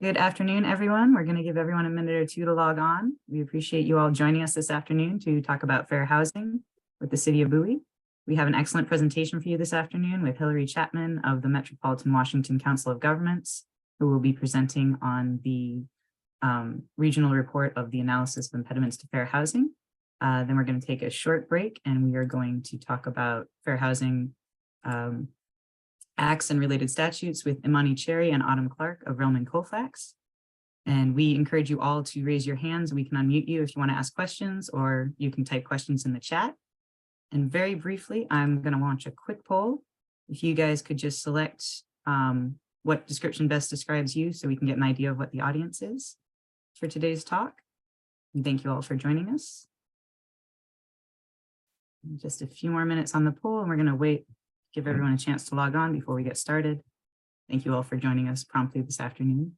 Good afternoon, everyone. We're going to give everyone a minute or two to log on. We appreciate you all joining us this afternoon to talk about fair housing with the City of Bowie. We have an excellent presentation for you this afternoon with Hillary Chapman of the Metropolitan Washington Council of Governments, who will be presenting on the regional report of the analysis of impediments to fair housing. Then we're going to take a short break and we are going to talk about fair housing acts and related statutes with Imani Cherry and Autumn Clark of Relman Colfax. And we encourage you all to raise your hands. We can unmute you if you want to ask questions, or you can type questions in the chat. And very briefly, I'm going to launch a quick poll. If you guys could just select what description best describes you so we can get an idea of what the audience is for today's talk. And thank you all for joining us. Just a few more minutes on the poll and we're going to wait, give everyone a chance to log on before we get started. Thank you all for joining us promptly this afternoon.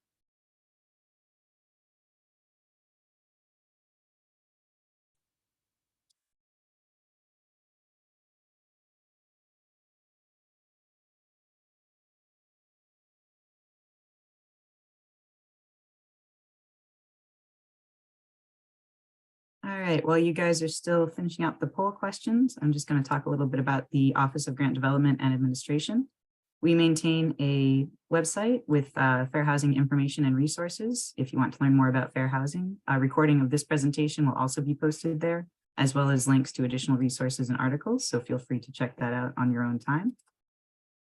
All right, while you guys are still finishing up the poll questions, I'm just going to talk a little bit about the Office of Grant Development and Administration. We maintain a website with fair housing information and resources. If you want to learn more about fair housing, a recording of this presentation will also be posted there, as well as links to additional resources and articles. So feel free to check that out on your own time.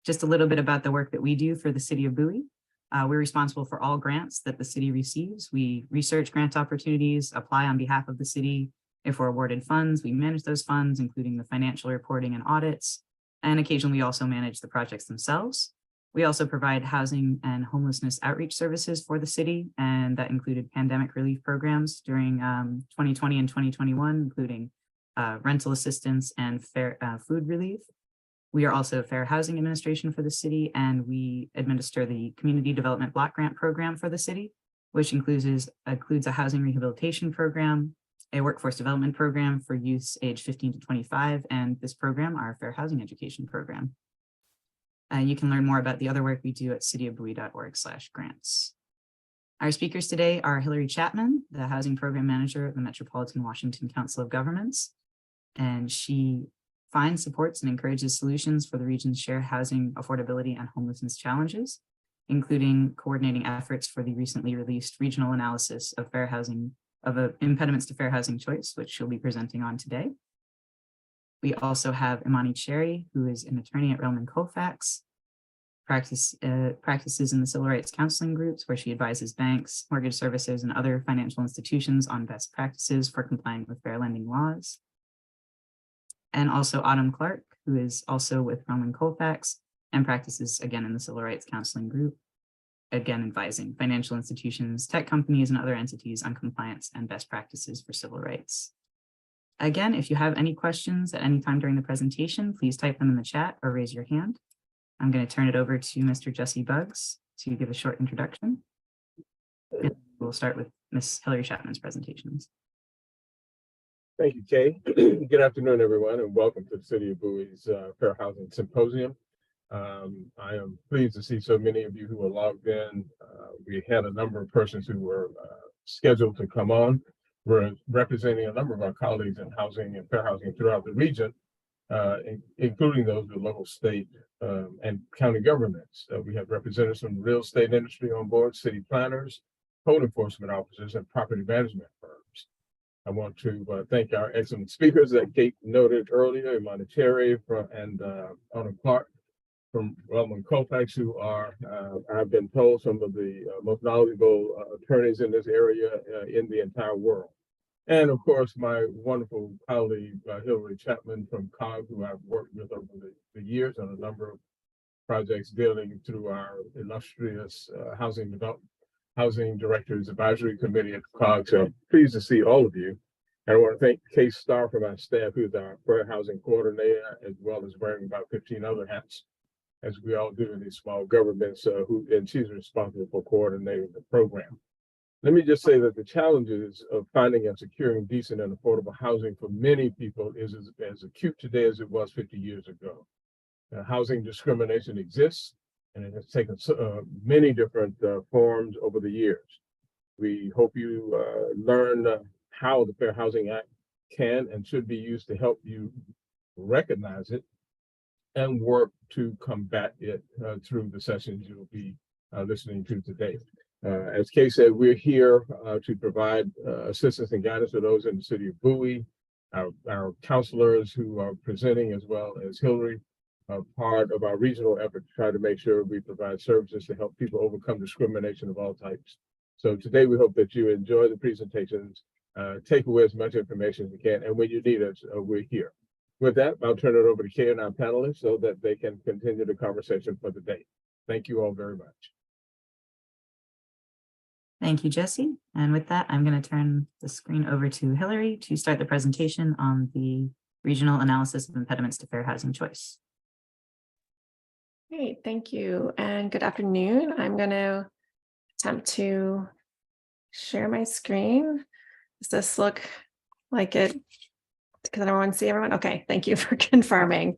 Just a little bit about the work that we do for the City of Bowie. We're responsible for all grants that the city receives. We research grant opportunities, apply on behalf of the city. If we're awarded funds, we manage those funds, including the financial reporting and audits. And occasionally we also manage the projects themselves. We also provide housing and homelessness outreach services for the city, and that included pandemic relief programs during 2020 and 2021, including rental assistance and fair food relief. We are also Fair Housing Administration for the city, and we administer the Community Development Block Grant Program for the city, which includes a housing rehabilitation program, a workforce development program for youths age 15 to 25, and this program, our Fair Housing Education Program. You can learn more about the other work we do at cityofbowie.org/grants. Our speakers today are Hillary Chapman, the Housing Program Manager at the Metropolitan Washington Council of Governments, and she finds, supports, and encourages solutions for the region's shared housing affordability and homelessness challenges, including coordinating efforts for the recently released regional analysis of fair housing, impediments to fair housing choice, which she'll be presenting on today. We also have Imani Cherry, who is an attorney at Relman Colfax, practices in the civil rights counseling groups where she advises banks, mortgage servicers, and other financial institutions on best practices for complying with fair lending laws. And also Autumn Clark, who is also with Relman Colfax and practices again in the civil rights counseling group, again advising financial institutions, tech companies, and other entities on compliance and best practices for civil rights. Again, if you have any questions at any time during the presentation, please type them in the chat or raise your hand. I'm going to turn it over to Mr. Jesse Buggs to give a short introduction. And we'll start with Ms. Hillary Chapman's presentations. Thank you, Kay. Good afternoon, everyone, and welcome to the City of Bowie's Fair Housing Symposium. I am pleased to see so many of you who are logged in. We had a number of persons who were scheduled to come on. We're representing a number of our colleagues in housing and fair housing throughout the region, including those with local, state, and county governments. We have representatives from the real estate industry on board, city planners, code enforcement officers, and property management firms. I want to thank our excellent speakers that Kate noted earlier, Imani Cherry and Autumn Clark from Relman Colfax, who are, I've been told, some of the most knowledgeable attorneys in this area in the entire world. And of course, my wonderful colleague, Hillary Chapman from COG, who I've worked with over the years on a number of projects dealing through our illustrious Housing Directors Advisory Committee at COG. So pleased to see all of you. And I want to thank Kay Starr from our staff, who's our fair housing coordinator, as well as wearing about 15 other hats, as we all do in these small governments, and she's responsible for coordinating the program. Let me just say that the challenges of finding and securing decent and affordable housing for many people is as acute today as it was 50 years ago. Housing discrimination exists, and it has taken many different forms over the years. We hope you learn how the Fair Housing Act can and should be used to help you recognize it and work to combat it through the sessions you'll be listening to today. As Kay said, we're here to provide assistance and guidance to those in the city of Bowie. Our counselors who are presenting, as well as Hillary, are part of our regional effort to try to make sure we provide services to help people overcome discrimination of all types. So today we hope that you enjoy the presentations, take away as much information as you can, and when you need us, we're here. With that, I'll turn it over to Kay and our panelists so that they can continue the conversation for the day. Thank you all very much. Thank you, Jesse. And with that, I'm going to turn the screen over to Hillary to start the presentation on the regional analysis of impediments to fair housing choice. Great, thank you, and good afternoon. I'm going to attempt to share my screen. Does this look like it? Can everyone see everyone? Okay, thank you for confirming.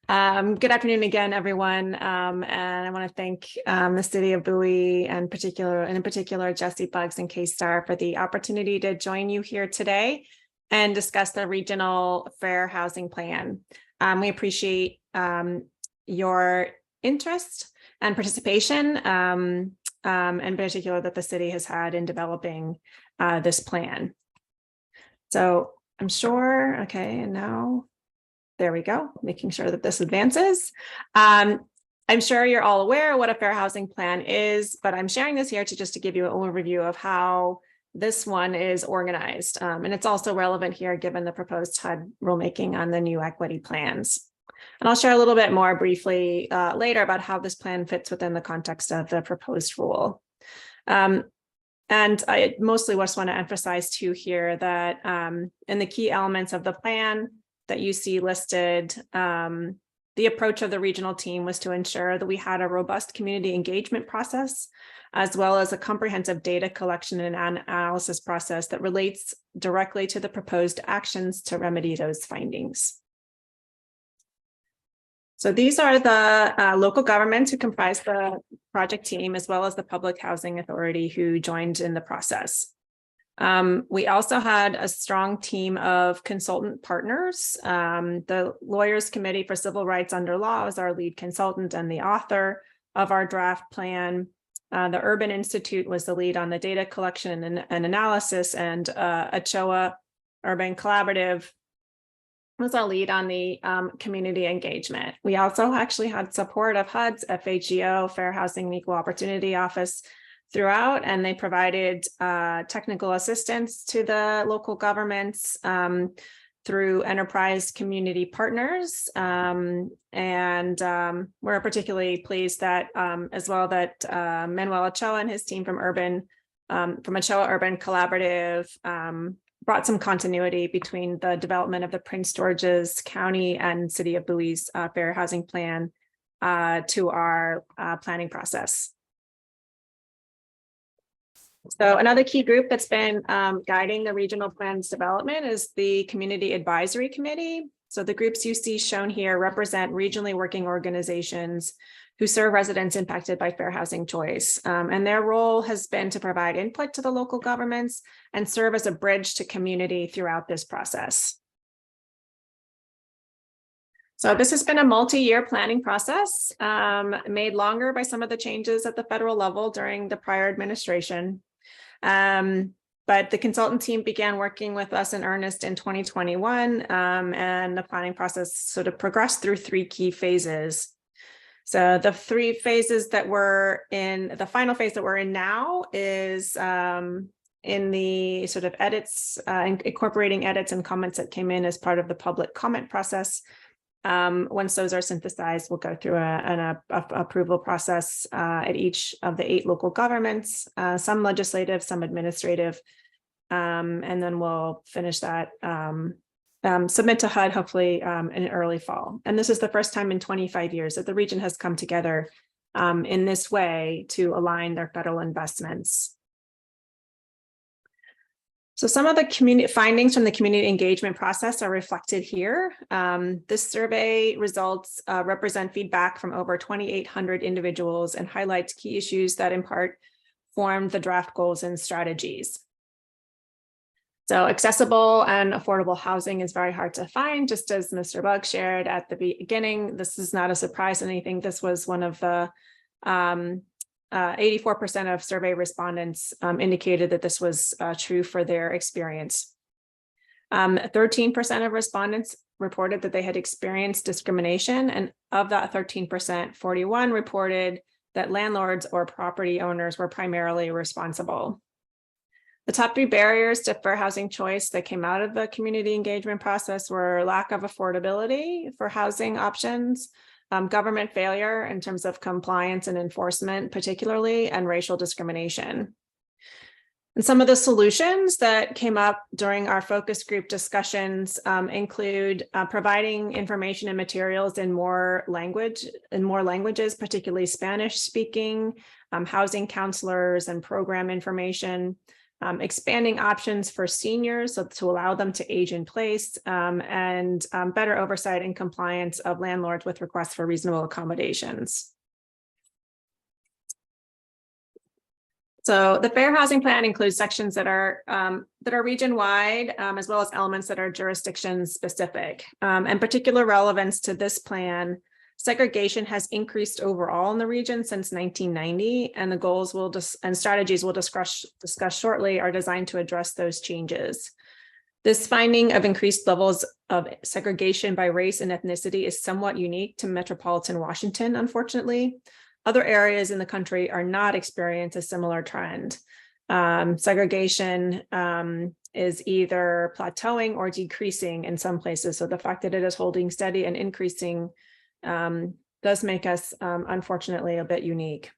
Good afternoon again, everyone. And I want to thank the city of Bowie and in particular, Jesse Buggs and K-Star for the opportunity to join you here today and discuss the regional fair housing plan. We appreciate your interest and participation, and in particular that the city has had in developing this plan. So I'm sure, okay, and now there we go, making sure that this advances. I'm sure you're all aware what a fair housing plan is, but I'm sharing this here to give you an overview of how this one is organized. And it's also relevant here given the proposed HUD rulemaking on the new equity plans. And I'll share a little bit more briefly later about how this plan fits within the context of the proposed rule. And I mostly just want to emphasize too here that in the key elements of the plan that you see listed, the approach of the regional team was to ensure that we had a robust community engagement process, as well as a comprehensive data collection and analysis process that relates directly to the proposed actions to remedy those findings. So these are the local governments who comprise the project team, as well as the Public Housing Authority who joined in the process. We also had a strong team of consultant partners. The Lawyers Committee for Civil Rights Under Law is our lead consultant and the author of our draft plan. The Urban Institute was the lead on the data collection and analysis, and ACHOA Urban Collaborative was our lead on the community engagement. We also actually had support of HUD's FHEO, Fair Housing and Equal Opportunity Office, throughout, and they provided technical assistance to the local governments through enterprise community partners. And we're particularly pleased that as well that Manuel Ochoa and his team from Ochoa Urban Collaborative brought some continuity between the development of the Prince George's County and City of Bowie's Fair Housing Plan to our planning process. So another key group that's been guiding the regional plans development is the Community Advisory Committee. So the groups you see shown here represent regionally working organizations who serve residents impacted by fair housing choice. And their role has been to provide input to the local governments and serve as a bridge to community throughout this process. So this has been a multi-year planning process, made longer by some of the changes at the federal level during the prior administration. But the consultant team began working with us in earnest in 2021, and the planning process sort of progressed through three key phases. So the three phases that we're in, the final phase that we're in now is in the sort of edits, incorporating edits and comments that came in as part of the public comment process. Once those are synthesized, we'll go through an approval process at each of the 8 local governments, some legislative, some administrative, and then we'll finish that, submit to HUD hopefully in early fall. And this is the first time in 25 years that the region has come together in this way to align their federal investments. So some of the community findings from the community engagement process are reflected here. This survey results represent feedback from over 2,800 individuals and highlights key issues that in part formed the draft goals and strategies. So accessible and affordable housing is very hard to find, just as Mr. Bug shared at the beginning. This is not a surprise or anything. This was one of the 84% of survey respondents indicated that this was true for their experience. 13% of respondents reported that they had experienced discrimination, and of that 13%, 41 reported that landlords or property owners were primarily responsible. The top 3 barriers to fair housing choice that came out of the community engagement process were lack of affordability for housing options, government failure in terms of compliance and enforcement, particularly, and racial discrimination. And some of the solutions that came up during our focus group discussions include providing information and materials in more languages, particularly Spanish speaking, housing counselors and program information, expanding options for seniors so to allow them to age in place, and better oversight and compliance of landlords with requests for reasonable accommodations. So the Fair Housing Plan includes sections that are region-wide, as well as elements that are jurisdiction-specific. And particular relevance to this plan, segregation has increased overall in the region since 1990, and the goals and strategies we'll discuss shortly are designed to address those changes. This finding of increased levels of segregation by race and ethnicity is somewhat unique to metropolitan Washington, unfortunately. Other areas in the country are not experiencing a similar trend. Segregation is either plateauing or decreasing in some places. So the fact that it is holding steady and increasing does make us, unfortunately, a bit unique.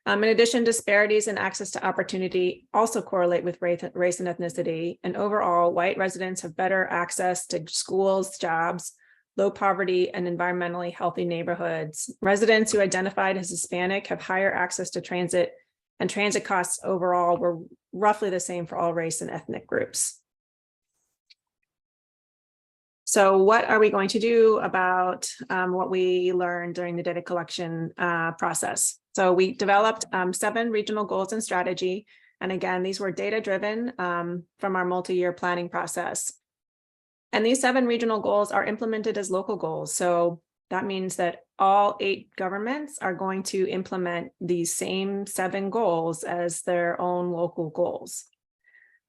In addition, disparities in access to opportunity also correlate with race and ethnicity. And overall, white residents have better access to schools, jobs, low poverty, and environmentally healthy neighborhoods. Residents who identified as Hispanic have higher access to transit, and transit costs overall were roughly the same for all race and ethnic groups. So what are we going to do about what we learned during the data collection process? So we developed 7 regional goals and strategy. And again, these were data-driven from our multi-year planning process. And these 7 regional goals are implemented as local goals. So that means that all 8 governments are going to implement these same 7 goals as their own local goals.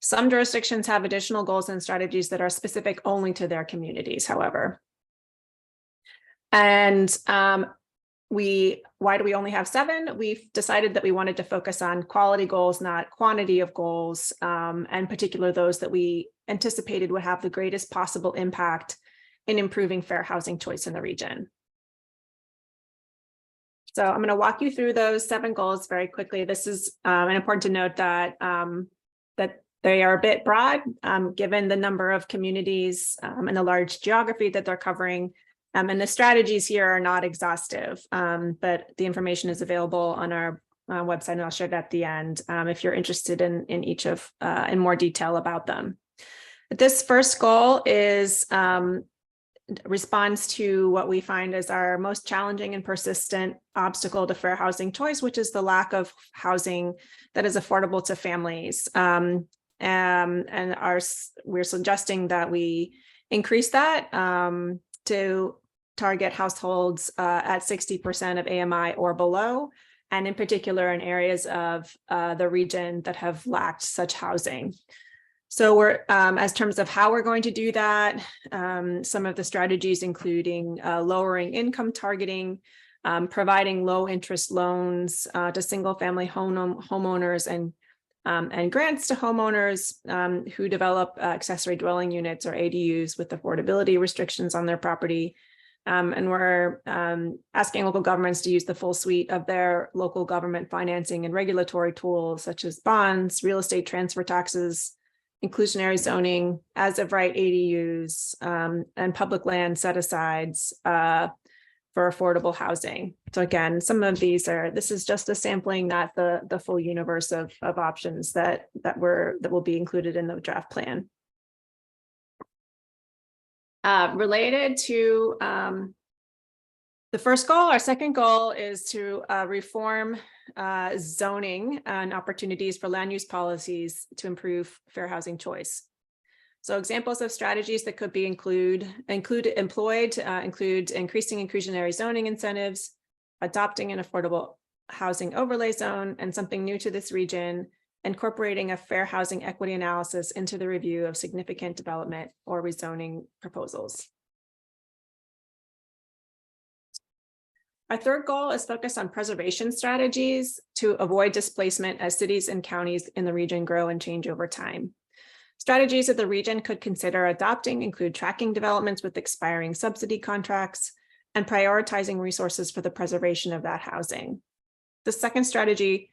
Some jurisdictions have additional goals and strategies that are specific only to their communities, however. And why do we only have 7? We've decided that we wanted to focus on quality goals, not quantity of goals, and particularly those that we anticipated would have the greatest possible impact in improving fair housing choice in the region. So I'm going to walk you through those 7 goals very quickly. This is important to note that that they are a bit broad, given the number of communities and the large geography that they're covering. And the strategies here are not exhaustive, but the information is available on our website, and I'll share it at the end if you're interested in each of in more detail about them. This first goal is responds to what we find as our most challenging and persistent obstacle to fair housing choice, which is the lack of housing that is affordable to families. We're suggesting that we increase that to target households at 60% of AMI or below, and in particular in areas of the region that have lacked such housing. So we're, as terms of how we're going to do that, some of the strategies including lowering income targeting, providing low interest loans to single family homeowners and grants to homeowners who develop accessory dwelling units or ADUs with affordability restrictions on their property. And we're asking local governments to use the full suite of their local government financing and regulatory tools, such as bonds, real estate transfer taxes, inclusionary zoning, as of right ADUs, and public land set-asides for affordable housing. So again, some of these this is just a sampling, not the full universe of options that will be included in the draft plan. Related to the first goal, our second goal is to reform zoning and opportunities for land use policies to improve fair housing choice. So examples of strategies that could be employed include increasing inclusionary zoning incentives, adopting an affordable housing overlay zone, and something new to this region, incorporating a fair housing equity analysis into the review of significant development or rezoning proposals. Our third goal is focused on preservation strategies to avoid displacement as cities and counties in the region grow and change over time. Strategies that the region could consider adopting include tracking developments with expiring subsidy contracts and prioritizing resources for the preservation of that housing. The second strategy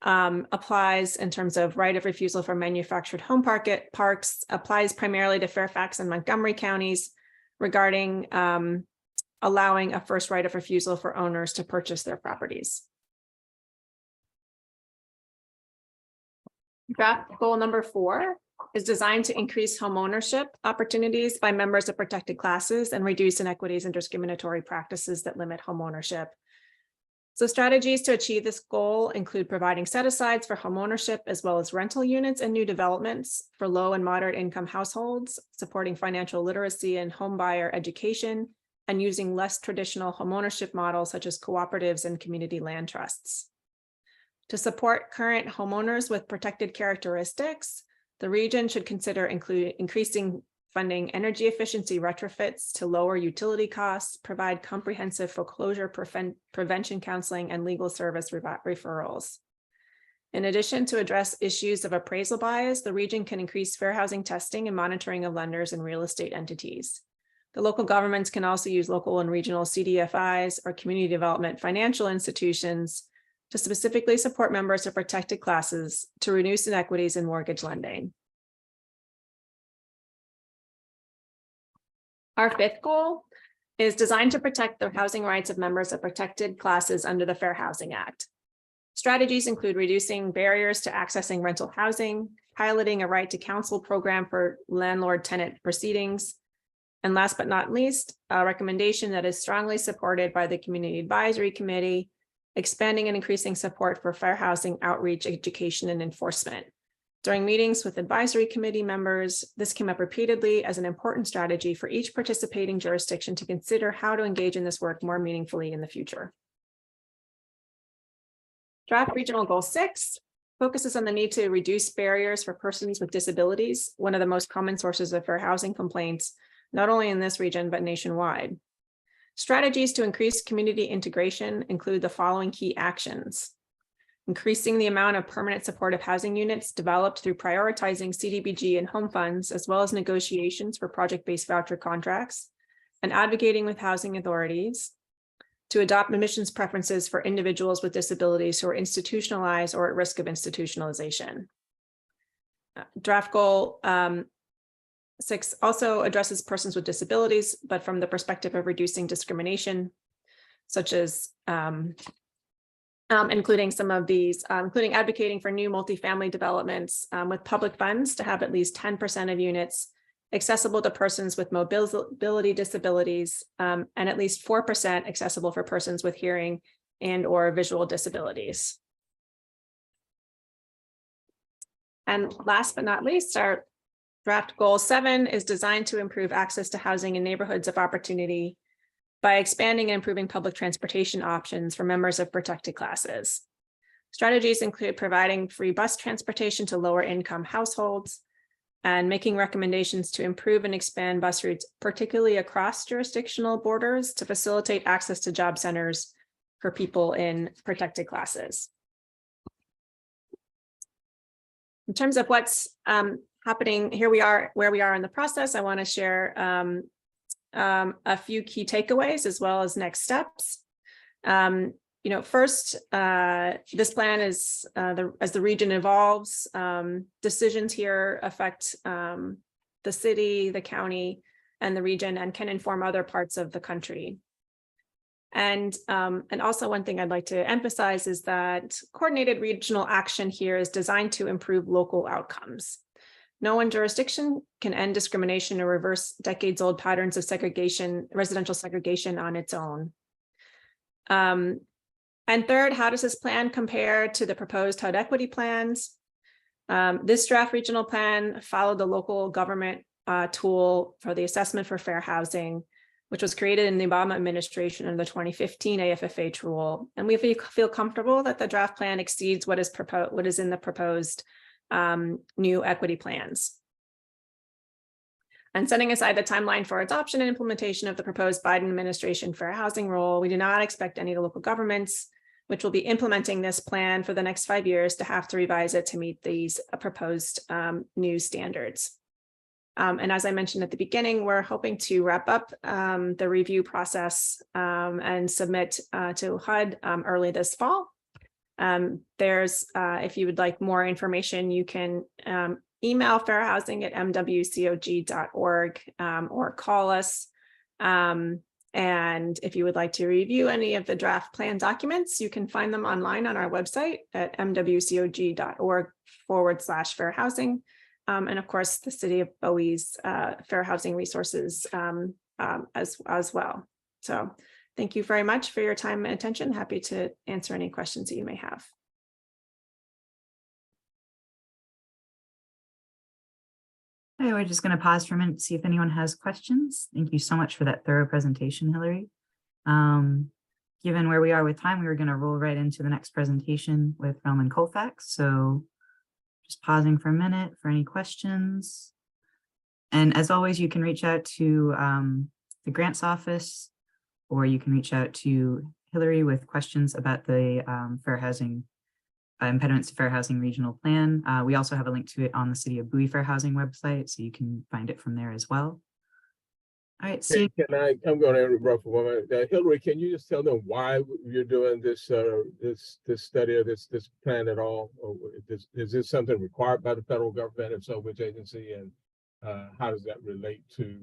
applies in terms of right of refusal for manufactured home parks, applies primarily to Fairfax and Montgomery counties regarding allowing a first right of refusal for owners to purchase their properties. Draft goal number 4 is designed to increase homeownership opportunities by members of protected classes and reduce inequities and discriminatory practices that limit homeownership. So strategies to achieve this goal include providing set-asides for homeownership as well as rental units and new developments for low and moderate income households, supporting financial literacy and home buyer education, and using less traditional homeownership models such as cooperatives and community land trusts. To support current homeowners with protected characteristics, the region should consider increasing funding energy efficiency retrofits to lower utility costs, provide comprehensive foreclosure prevention counseling and legal service referrals. In addition, to address issues of appraisal bias, the region can increase fair housing testing and monitoring of lenders and real estate entities. The local governments can also use local and regional CDFIs or community development financial institutions to specifically support members of protected classes to reduce inequities in mortgage lending. Our fifth goal is designed to protect the housing rights of members of protected classes under the Fair Housing Act. Strategies include reducing barriers to accessing rental housing, piloting a right to counsel program for landlord-tenant proceedings, and last but not least, a recommendation that is strongly supported by the Community Advisory Committee, expanding and increasing support for fair housing outreach, education, and enforcement. During meetings with advisory committee members, this came up repeatedly as an important strategy for each participating jurisdiction to consider how to engage in this work more meaningfully in the future. Draft Regional Goal 6 focuses on the need to reduce barriers for persons with disabilities, one of the most common sources of fair housing complaints, not only in this region, but nationwide. Strategies to increase community integration include the following key actions: increasing the amount of permanent supportive housing units developed through prioritizing CDBG and home funds, as well as negotiations for project-based voucher contracts, and advocating with housing authorities to adopt admissions preferences for individuals with disabilities who are institutionalized or at risk of institutionalization. Draft Goal 6 also addresses persons with disabilities, but from the perspective of reducing discrimination, such as including some of these, including advocating for new multifamily developments with public funds to have at least 10% of units accessible to persons with mobility disabilities, and at least 4% accessible for persons with hearing and or visual disabilities. And last but not least, our Draft Goal 7 is designed to improve access to housing in neighborhoods of opportunity by expanding and improving public transportation options for members of protected classes. Strategies include providing free bus transportation to lower income households and making recommendations to improve and expand bus routes, particularly across jurisdictional borders, to facilitate access to job centers for people in protected classes. In terms of what's happening here, where we are in the process, I want to share a few key takeaways as well as next steps. First, this plan is as the region evolves, decisions here affect the city, the county, and the region, and can inform other parts of the country. And also one thing I'd like to emphasize is that coordinated regional action here is designed to improve local outcomes. No one jurisdiction can end discrimination or reverse decades-old patterns of segregation, residential segregation on its own. And third, how does this plan compare to the proposed HUD equity plans? This draft regional plan followed the local government tool for the assessment for fair housing, which was created in the Obama administration in the 2015 AFFH rule. And we feel comfortable that the draft plan exceeds what is in the proposed new equity plans. And setting aside the timeline for adoption and implementation of the proposed Biden administration fair housing rule, we do not expect any local governments which will be implementing this plan for the next 5 years to have to revise it to meet these proposed new standards. And as I mentioned at the beginning, we're hoping to wrap up the review process and submit to HUD early this fall. If you would like more information, you can email fairhousing@mwcog.org or call us. And if you would like to review any of the draft plan documents, you can find them online on our website at mwcog.org/fair housing. And of course, the City of Bowie's fair housing resources as well. So thank you very much for your time and attention. Happy to answer any questions that you may have. Okay, we're just going to pause for a minute to see if anyone has questions. Thank you so much for that thorough presentation, Hillary. Given where we are with time, we were going to roll right into the next presentation with Roman Colfax. So just pausing for a minute for any questions. And as always, you can reach out to the grants office, or you can reach out to Hillary with questions about the fair housing impediments to fair housing regional plan. We also have a link to it on the City of Bowie Fair Housing website, so you can find it from there as well. All right, I'm going to interrupt for 1 minute. Hillary, can you just tell them why you're doing this this study or this plan at all? Or is this something required by the federal government? If so, which agency, and how does that relate to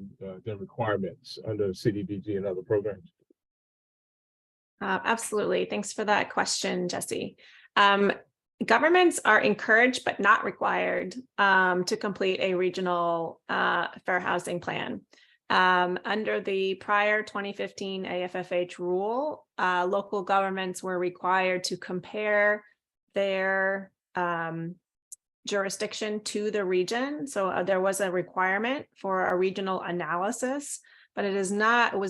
the requirements under CDBG and other programs? Absolutely. Thanks for that question, Jesse. Governments are encouraged but not required to complete a regional fair housing plan. Under the prior 2015 AFFH rule, local governments were required to compare their jurisdiction to the region. So there was a requirement for a regional analysis, but it was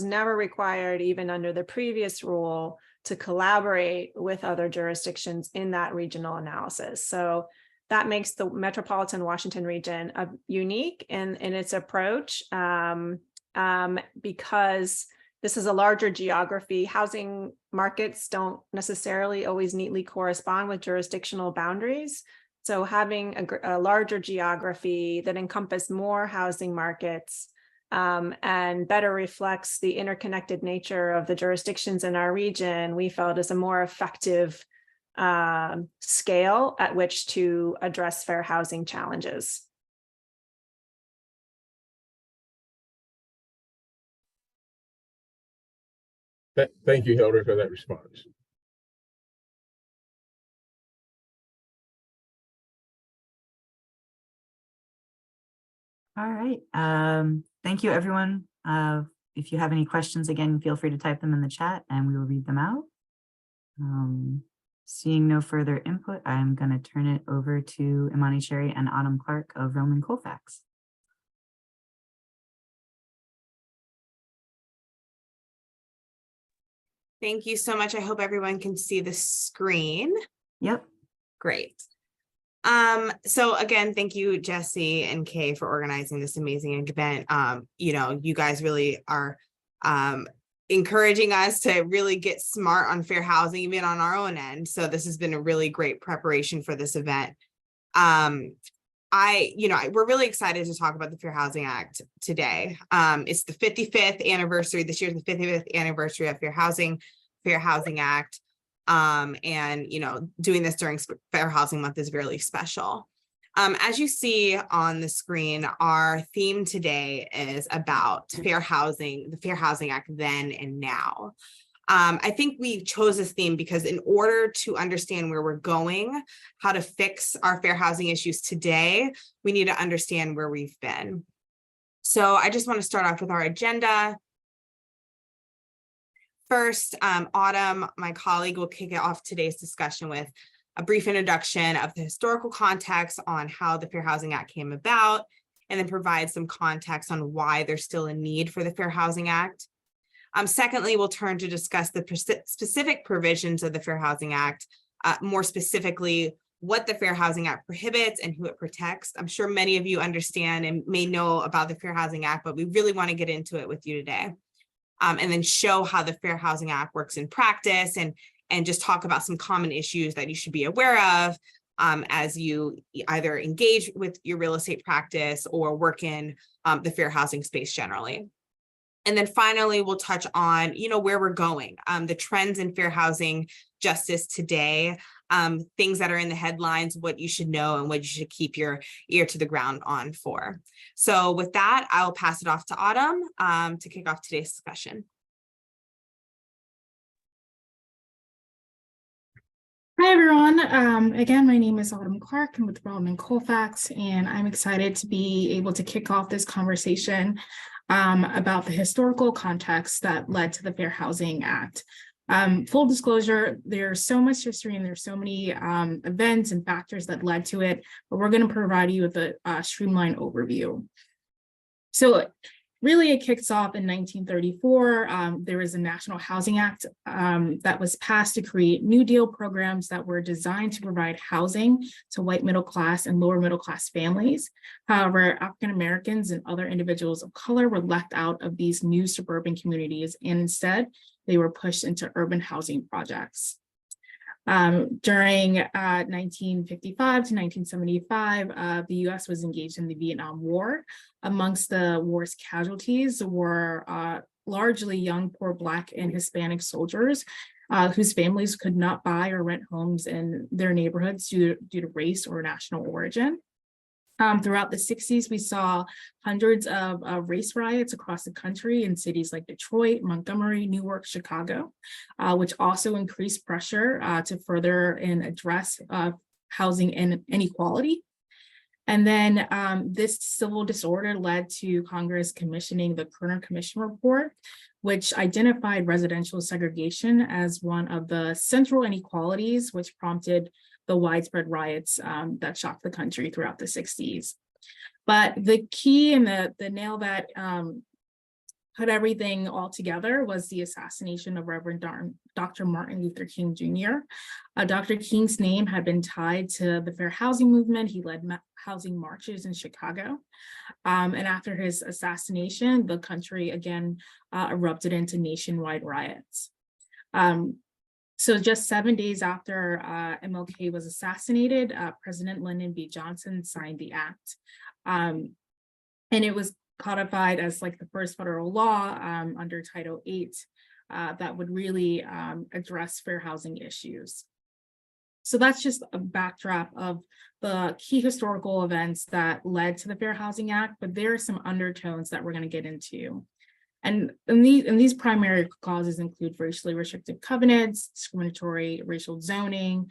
never required, even under the previous rule, to collaborate with other jurisdictions in that regional analysis. So that makes the metropolitan Washington region unique in its approach because this is a larger geography. Housing markets don't necessarily always neatly correspond with jurisdictional boundaries. So having a larger geography that encompasses more housing markets and better reflects the interconnected nature of the jurisdictions in our region, we felt is a more effective scale at which to address fair housing challenges. Thank you, Hillary, for that response. All right. Thank you, everyone. If you have any questions, again, feel free to type them in the chat and we will read them out. Seeing no further input, I'm going to turn it over to Imani Cherry and Autumn Clark of Roman Colfax. Thank you so much. I hope everyone can see the screen. Yep. Great. So again, thank you, Jesse and Kay, for organizing this amazing event. You guys really are encouraging us to really get smart on fair housing, even on our own end. So this has been a really great preparation for this event. We're really excited to talk about the Fair Housing Act today. It's the 55th anniversary. This year's the 55th anniversary of Fair Housing Act. Doing this during Fair Housing Month is really special. As you see on the screen, our theme today is about fair housing, the Fair Housing Act then and now. I think we chose this theme because in order to understand where we're going, how to fix our fair housing issues today, we need to understand where we've been. So I just want to start off with our agenda. First, Autumn, my colleague, will kick off today's discussion with a brief introduction of the historical context on how the Fair Housing Act came about, and then provide some context on why there's still a need for the Fair Housing Act. Secondly, we'll turn to discuss the specific provisions of the Fair Housing Act, more specifically, what the Fair Housing Act prohibits and who it protects. I'm sure many of you understand and may know about the Fair Housing Act, but we really want to get into it with you today. And then show how the Fair Housing Act works in practice, and just talk about some common issues that you should be aware of as you either engage with your real estate practice or work in the fair housing space generally. And then finally, we'll touch on, where we're going, the trends in fair housing justice today, things that are in the headlines, what you should know and what you should keep your ear to the ground on for. So with that, I'll pass it off to Autumn to kick off today's discussion. Hi, everyone. Again, my name is Autumn Clark. I'm with Relman Colfax, and I'm excited to be able to kick off this conversation about the historical context that led to the Fair Housing Act. Full disclosure, there's so much history and there's so many events and factors that led to it, but we're going to provide you with a streamlined overview. So really, it kicks off in 1934. There was a National Housing Act that was passed to create New Deal programs that were designed to provide housing to white middle class and lower middle class families. However, African Americans and other individuals of color were left out of these new suburban communities, and instead they were pushed into urban housing projects. During 1955 to 1975, the US was engaged in the Vietnam War. Amongst the war's casualties were largely young, poor Black and Hispanic soldiers whose families could not buy or rent homes in their neighborhoods due to race or national origin. Throughout the 60s, we saw hundreds of race riots across the country in cities like Detroit, Montgomery, Newark, Chicago, which also increased pressure to further and address housing inequality. And then this civil disorder led to Congress commissioning the Kerner Commission report, which identified residential segregation as one of the central inequalities, which prompted the widespread riots that shocked the country throughout the 60s. But the key and the nail that put everything all together was the assassination of Reverend Dr. Martin Luther King Jr. Dr. King's name had been tied to the fair housing movement. He led housing marches in Chicago. And after his assassination, the country again erupted into nationwide riots. So just 7 days after MLK was assassinated, President Lyndon B. Johnson signed the act. And it was codified as like the first federal law under Title VIII that would really address fair housing issues. So that's just a backdrop of the key historical events that led to the Fair Housing Act, but there are some undertones that we're going to get into. And these primary causes include racially restrictive covenants, discriminatory racial zoning,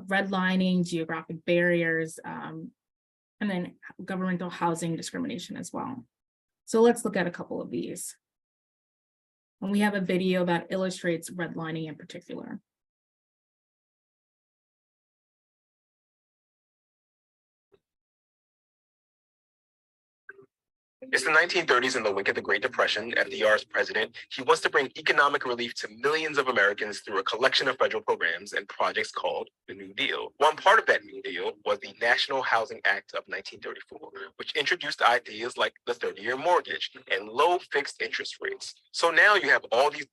redlining, geographic barriers, and then governmental housing discrimination as well. So let's look at a couple of these. And we have a video that illustrates redlining in particular. It's the 1930s in the wake of the Great Depression. FDR's president. He wants to bring economic relief to millions of Americans through a collection of federal programs and projects called the New Deal. One part of that New Deal was the National Housing Act of 1934, which introduced ideas like the 30-year mortgage and low fixed interest rates. So now you have all these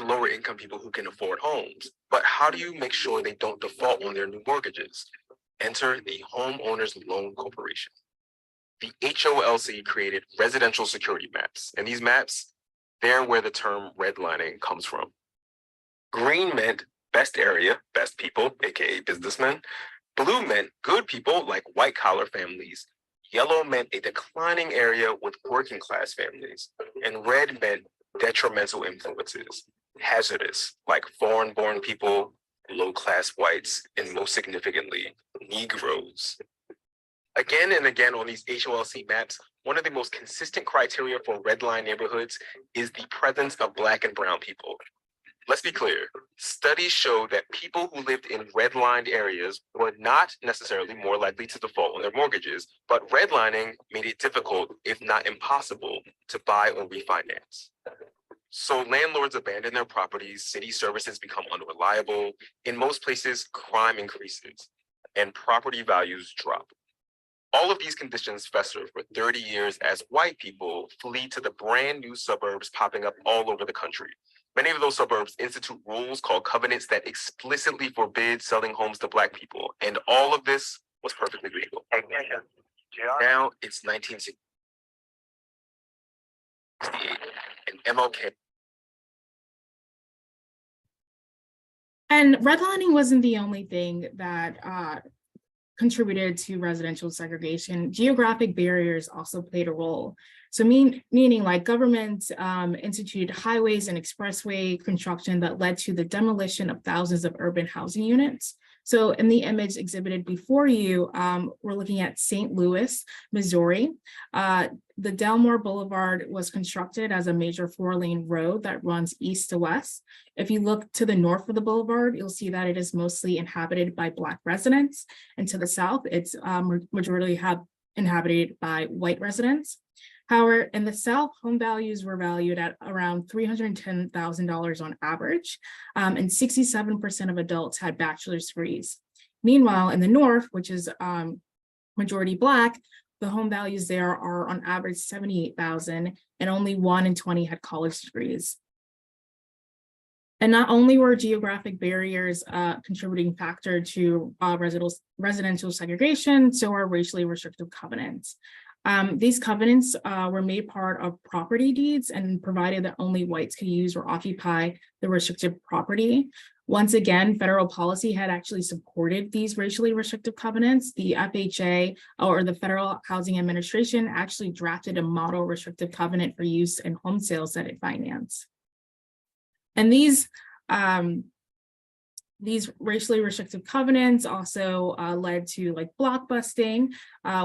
lower income people who can afford homes. But how do you make sure they don't default on their new mortgages? Enter the Homeowners Loan Corporation. The HOLC created residential security maps, and these maps, they're where the term redlining comes from. Green meant best area, best people, aka businessmen. Blue meant good people like white collar families. Yellow meant a declining area with working class families. And red meant detrimental influences, hazardous, like foreign-born people, low-class whites, and most significantly, Negroes. Again and again on these HOLC maps, one of the most consistent criteria for red line neighborhoods is the presence of Black and brown people. Let's be clear, studies show that people who lived in redlined areas were not necessarily more likely to default on their mortgages, but redlining made it difficult, if not impossible, to buy or refinance. So landlords abandon their properties, city services become unreliable, in most places, crime increases, and property values drop. All of these conditions fester for 30 years as white people flee to the brand new suburbs popping up all over the country. Many of those suburbs institute rules called covenants that explicitly forbid selling homes to Black people. And all of this was perfectly legal. Now it's 1968 and MLK. And redlining wasn't the only thing that contributed to residential segregation. Geographic barriers also played a role. So meaning like government instituted highways and expressway construction that led to the demolition of thousands of urban housing units. So in the image exhibited before you, we're looking at St. Louis, Missouri. The Delmore Boulevard was constructed as a major 4-lane road that runs east to west. If you look to the north of the boulevard, you'll see that it is mostly inhabited by Black residents. And to the south, it's majority inhabited by white residents. However, in the South, home values were valued at around $310,000 on average, and 67% of adults had bachelor's degrees. Meanwhile, in the North, which is majority Black, the home values there are on average $78,000, and only 1 in 20 had college degrees. And not only were geographic barriers a contributing factor to residential segregation, so are racially restrictive covenants. These covenants were made part of property deeds and provided that only whites could use or occupy the restricted property. Once again, federal policy had actually supported these racially restrictive covenants. The FHA, or the Federal Housing Administration, actually drafted a model restrictive covenant for use in home sales that it financed. And these racially restrictive covenants also led to like blockbusting,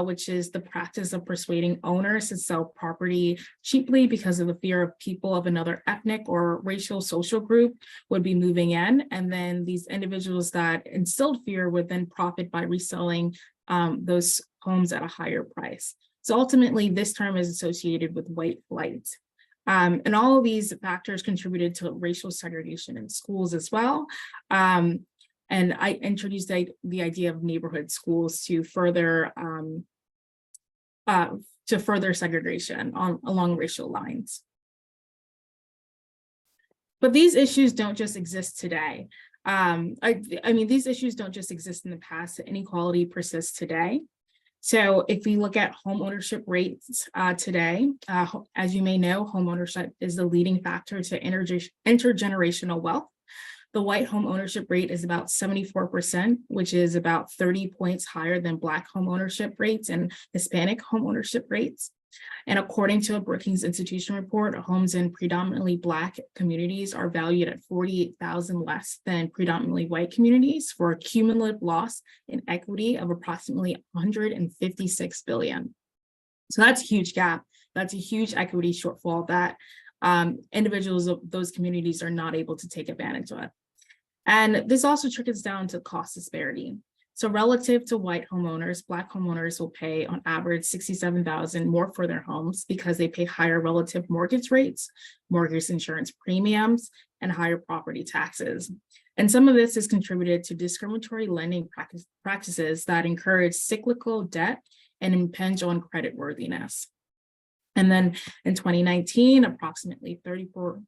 which is the practice of persuading owners to sell property cheaply because of the fear of people of another ethnic or racial social group would be moving in. And then these individuals that instilled fear would then profit by reselling those homes at a higher price. So ultimately, this term is associated with white flight. And all of these factors contributed to racial segregation in schools as well. And I introduced the idea of neighborhood schools to further segregation along racial lines. But these issues don't just exist today. I mean, these issues don't just exist in the past. Inequality persists today. So if we look at home ownership rates today, as you may know, home ownership is the leading factor to intergenerational wealth. The white home ownership rate is about 74%, which is about 30 points higher than Black home ownership rates and Hispanic home ownership rates. And according to a Brookings Institution report, homes in predominantly Black communities are valued at $48,000 less than predominantly white communities, for a cumulative loss in equity of approximately $156 billion. So that's a huge gap. That's a huge equity shortfall that individuals of those communities are not able to take advantage of. And this also trickles down to cost disparity. So relative to white homeowners, Black homeowners will pay on average $67,000 more for their homes because they pay higher relative mortgage rates, mortgage insurance premiums, and higher property taxes. And some of this is contributed to discriminatory lending practices that encourage cyclical debt and impinge on creditworthiness. And then in 2019, approximately 34%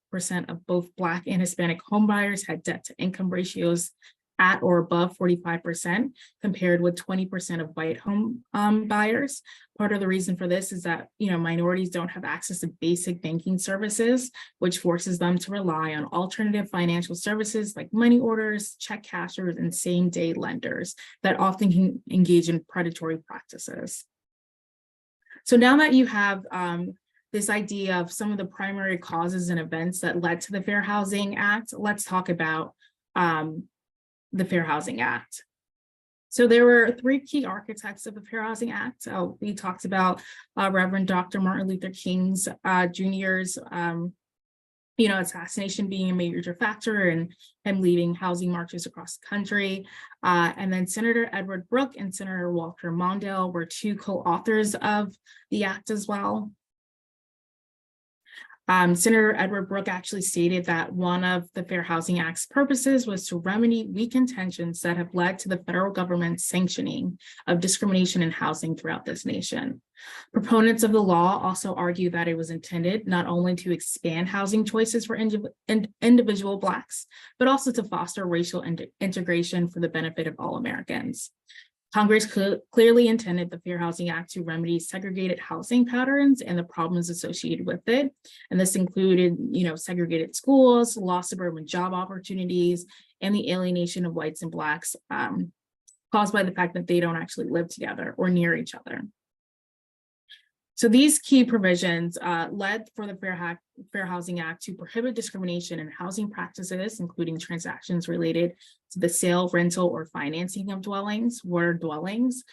of both Black and Hispanic homebuyers had debt to income ratios at or above 45%, compared with 20% of white home buyers. Part of the reason for this is that minorities don't have access to basic banking services, which forces them to rely on alternative financial services like money orders, check cashers, and same-day lenders that often can engage in predatory practices. So now that you have this idea of some of the primary causes and events that led to the Fair Housing Act, let's talk about the Fair Housing Act. So there were three key architects of the Fair Housing Act. We talked about Reverend Dr. Martin Luther King's Jr.'s assassination being a major factor in him leading housing marches across the country. And then Senator Edward Brooke and Senator Walter Mondale were two co-authors of the act as well. Senator Edward Brooke actually stated that one of the Fair Housing Act's purposes was to remedy weak intentions that have led to the federal government's sanctioning of discrimination in housing throughout this nation. Proponents of the law also argue that it was intended not only to expand housing choices for individual Blacks, but also to foster racial integration for the benefit of all Americans. Congress clearly intended the Fair Housing Act to remedy segregated housing patterns and the problems associated with it. And this included, segregated schools, lost suburban job opportunities, and the alienation of whites and Blacks caused by the fact that they don't actually live together or near each other. So these key provisions led for the Fair Housing Act to prohibit discrimination in housing practices, including transactions related to the sale, rental, or financing of dwellings. What are dwellings?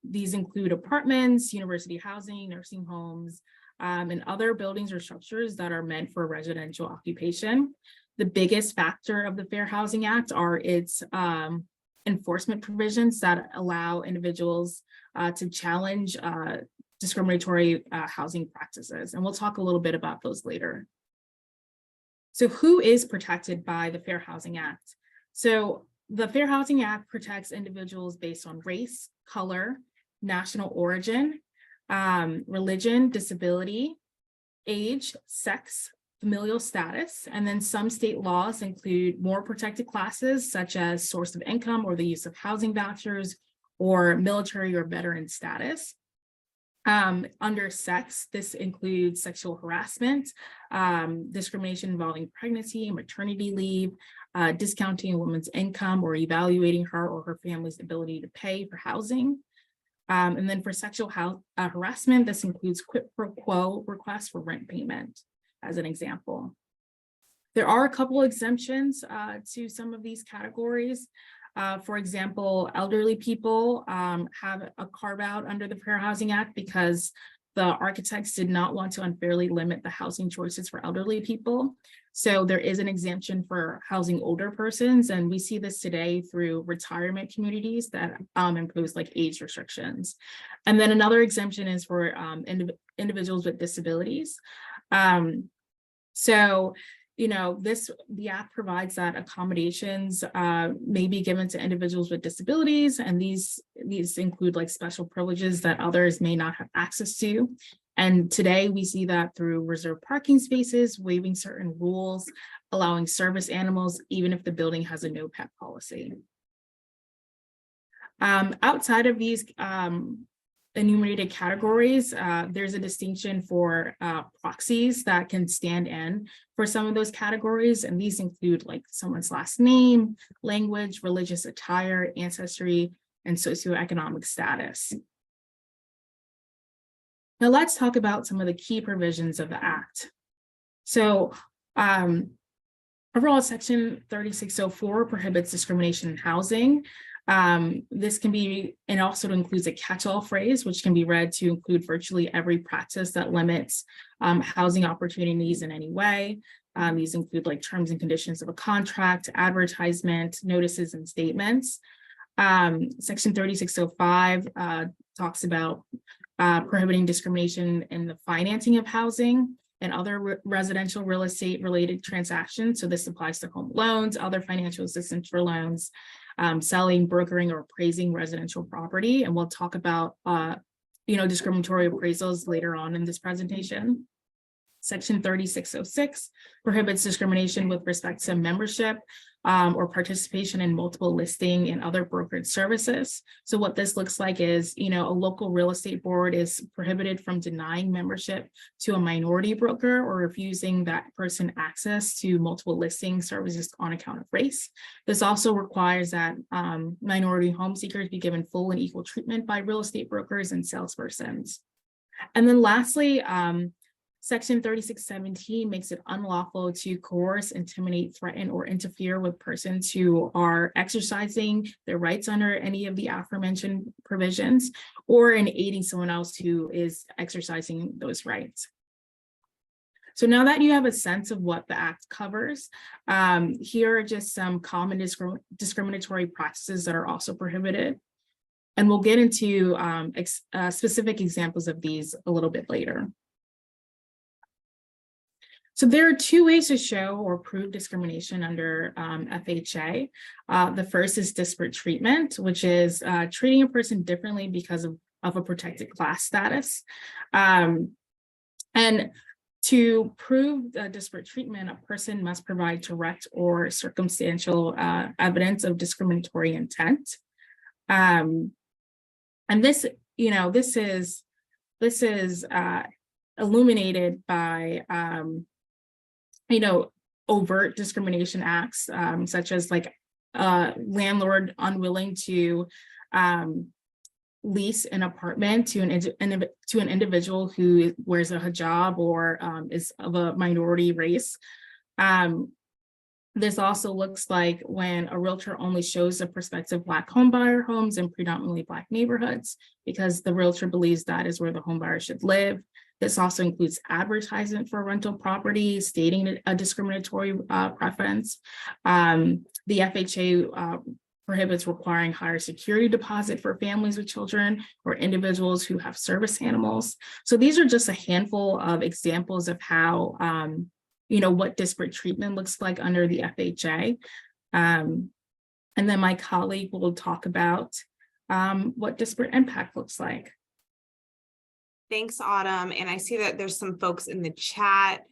These include apartments, university housing, nursing homes, and other buildings or structures that are meant for residential occupation. The biggest factor of the Fair Housing Act are its enforcement provisions that allow individuals to challenge discriminatory housing practices. And we'll talk a little bit about those later. So who is protected by the Fair Housing Act? So the Fair Housing Act protects individuals based on race, color, national origin, religion, disability, age, sex, familial status, and then some state laws include more protected classes such as source of income or the use of housing vouchers or military or veteran status. Under sex, this includes sexual harassment, discrimination involving pregnancy, maternity leave, discounting a woman's income or evaluating her or her family's ability to pay for housing. And then for sexual harassment, this includes quid pro quo requests for rent payment, as an example. There are a couple exemptions to some of these categories. For example, elderly people have a carve out under the Fair Housing Act because the architects did not want to unfairly limit the housing choices for elderly people. So there is an exemption for housing older persons. And we see this today through retirement communities that impose like age restrictions. And then another exemption is for individuals with disabilities. The act provides that accommodations may be given to individuals with disabilities, and these include like special privileges that others may not have access to. And today we see that through reserved parking spaces, waiving certain rules, allowing service animals, even if the building has a no pet policy. Outside of these enumerated categories, there's a distinction for proxies that can stand in for some of those categories, and these include like someone's last name, language, religious attire, ancestry, and socioeconomic status. Now let's talk about some of the key provisions of the Act. So overall, Section 3604 prohibits discrimination in housing. This can be, and also includes a catch-all phrase, which can be read to include virtually every practice that limits housing opportunities in any way. These include like terms and conditions of a contract, advertisement, notices, and statements. Section 3605 talks about prohibiting discrimination in the financing of housing and other residential real estate related transactions. So this applies to home loans, other financial assistance for loans, selling, brokering, or appraising residential property. And we'll talk about, discriminatory appraisals later on in this presentation. Section 3606 prohibits discrimination with respect to membership or participation in multiple listing and other brokerage services. So what this looks like is, a local real estate board is prohibited from denying membership to a minority broker or refusing that person access to multiple listing services on account of race. This also requires that minority home seekers be given full and equal treatment by real estate brokers and salespersons. And then lastly, Section 3617 makes it unlawful to coerce, intimidate, threaten, or interfere with persons who are exercising their rights under any of the aforementioned provisions, or in aiding someone else who is exercising those rights. So now that you have a sense of what the Act covers, here are just some common discriminatory practices that are also prohibited. And we'll get into specific examples of these a little bit later. So there are two ways to show or prove discrimination under FHA. The first is disparate treatment, which is treating a person differently because of a protected class status. And to prove disparate treatment, a person must provide direct or circumstantial evidence of discriminatory intent. And this, this is illuminated by overt discrimination acts, such as like landlord unwilling to lease an apartment to an individual who wears a hijab or is of a minority race. This also looks like when a realtor only shows a prospective Black homebuyer homes in predominantly Black neighborhoods, because the realtor believes that is where the homebuyer should live. This also includes advertisement for rental property, stating a discriminatory preference. The FHA prohibits requiring higher security deposit for families with children or individuals who have service animals. So these are just a handful of examples of how, what disparate treatment looks like under the FHA. And then my colleague will talk about what disparate impact looks like. Thanks, Autumn. And I see that there's some folks in the chat.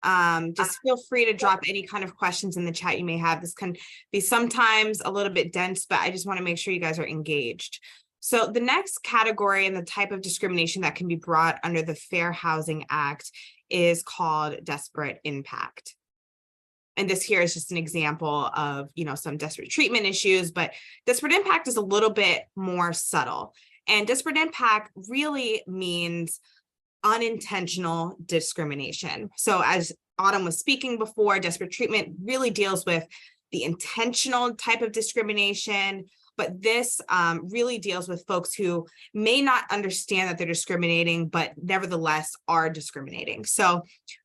Just feel free to drop any kind of questions in the chat you may have. This can be sometimes a little bit dense, but I just want to make sure you guys are engaged. So the next category and the type of discrimination that can be brought under the Fair Housing Act is called disparate impact. And this here is just an example of, some disparate treatment issues, but disparate impact is a little bit more subtle. And disparate impact really means unintentional discrimination. So as Autumn was speaking before, disparate treatment really deals with the intentional type of discrimination, but this really deals with folks who may not understand that they're discriminating, but nevertheless are discriminating. So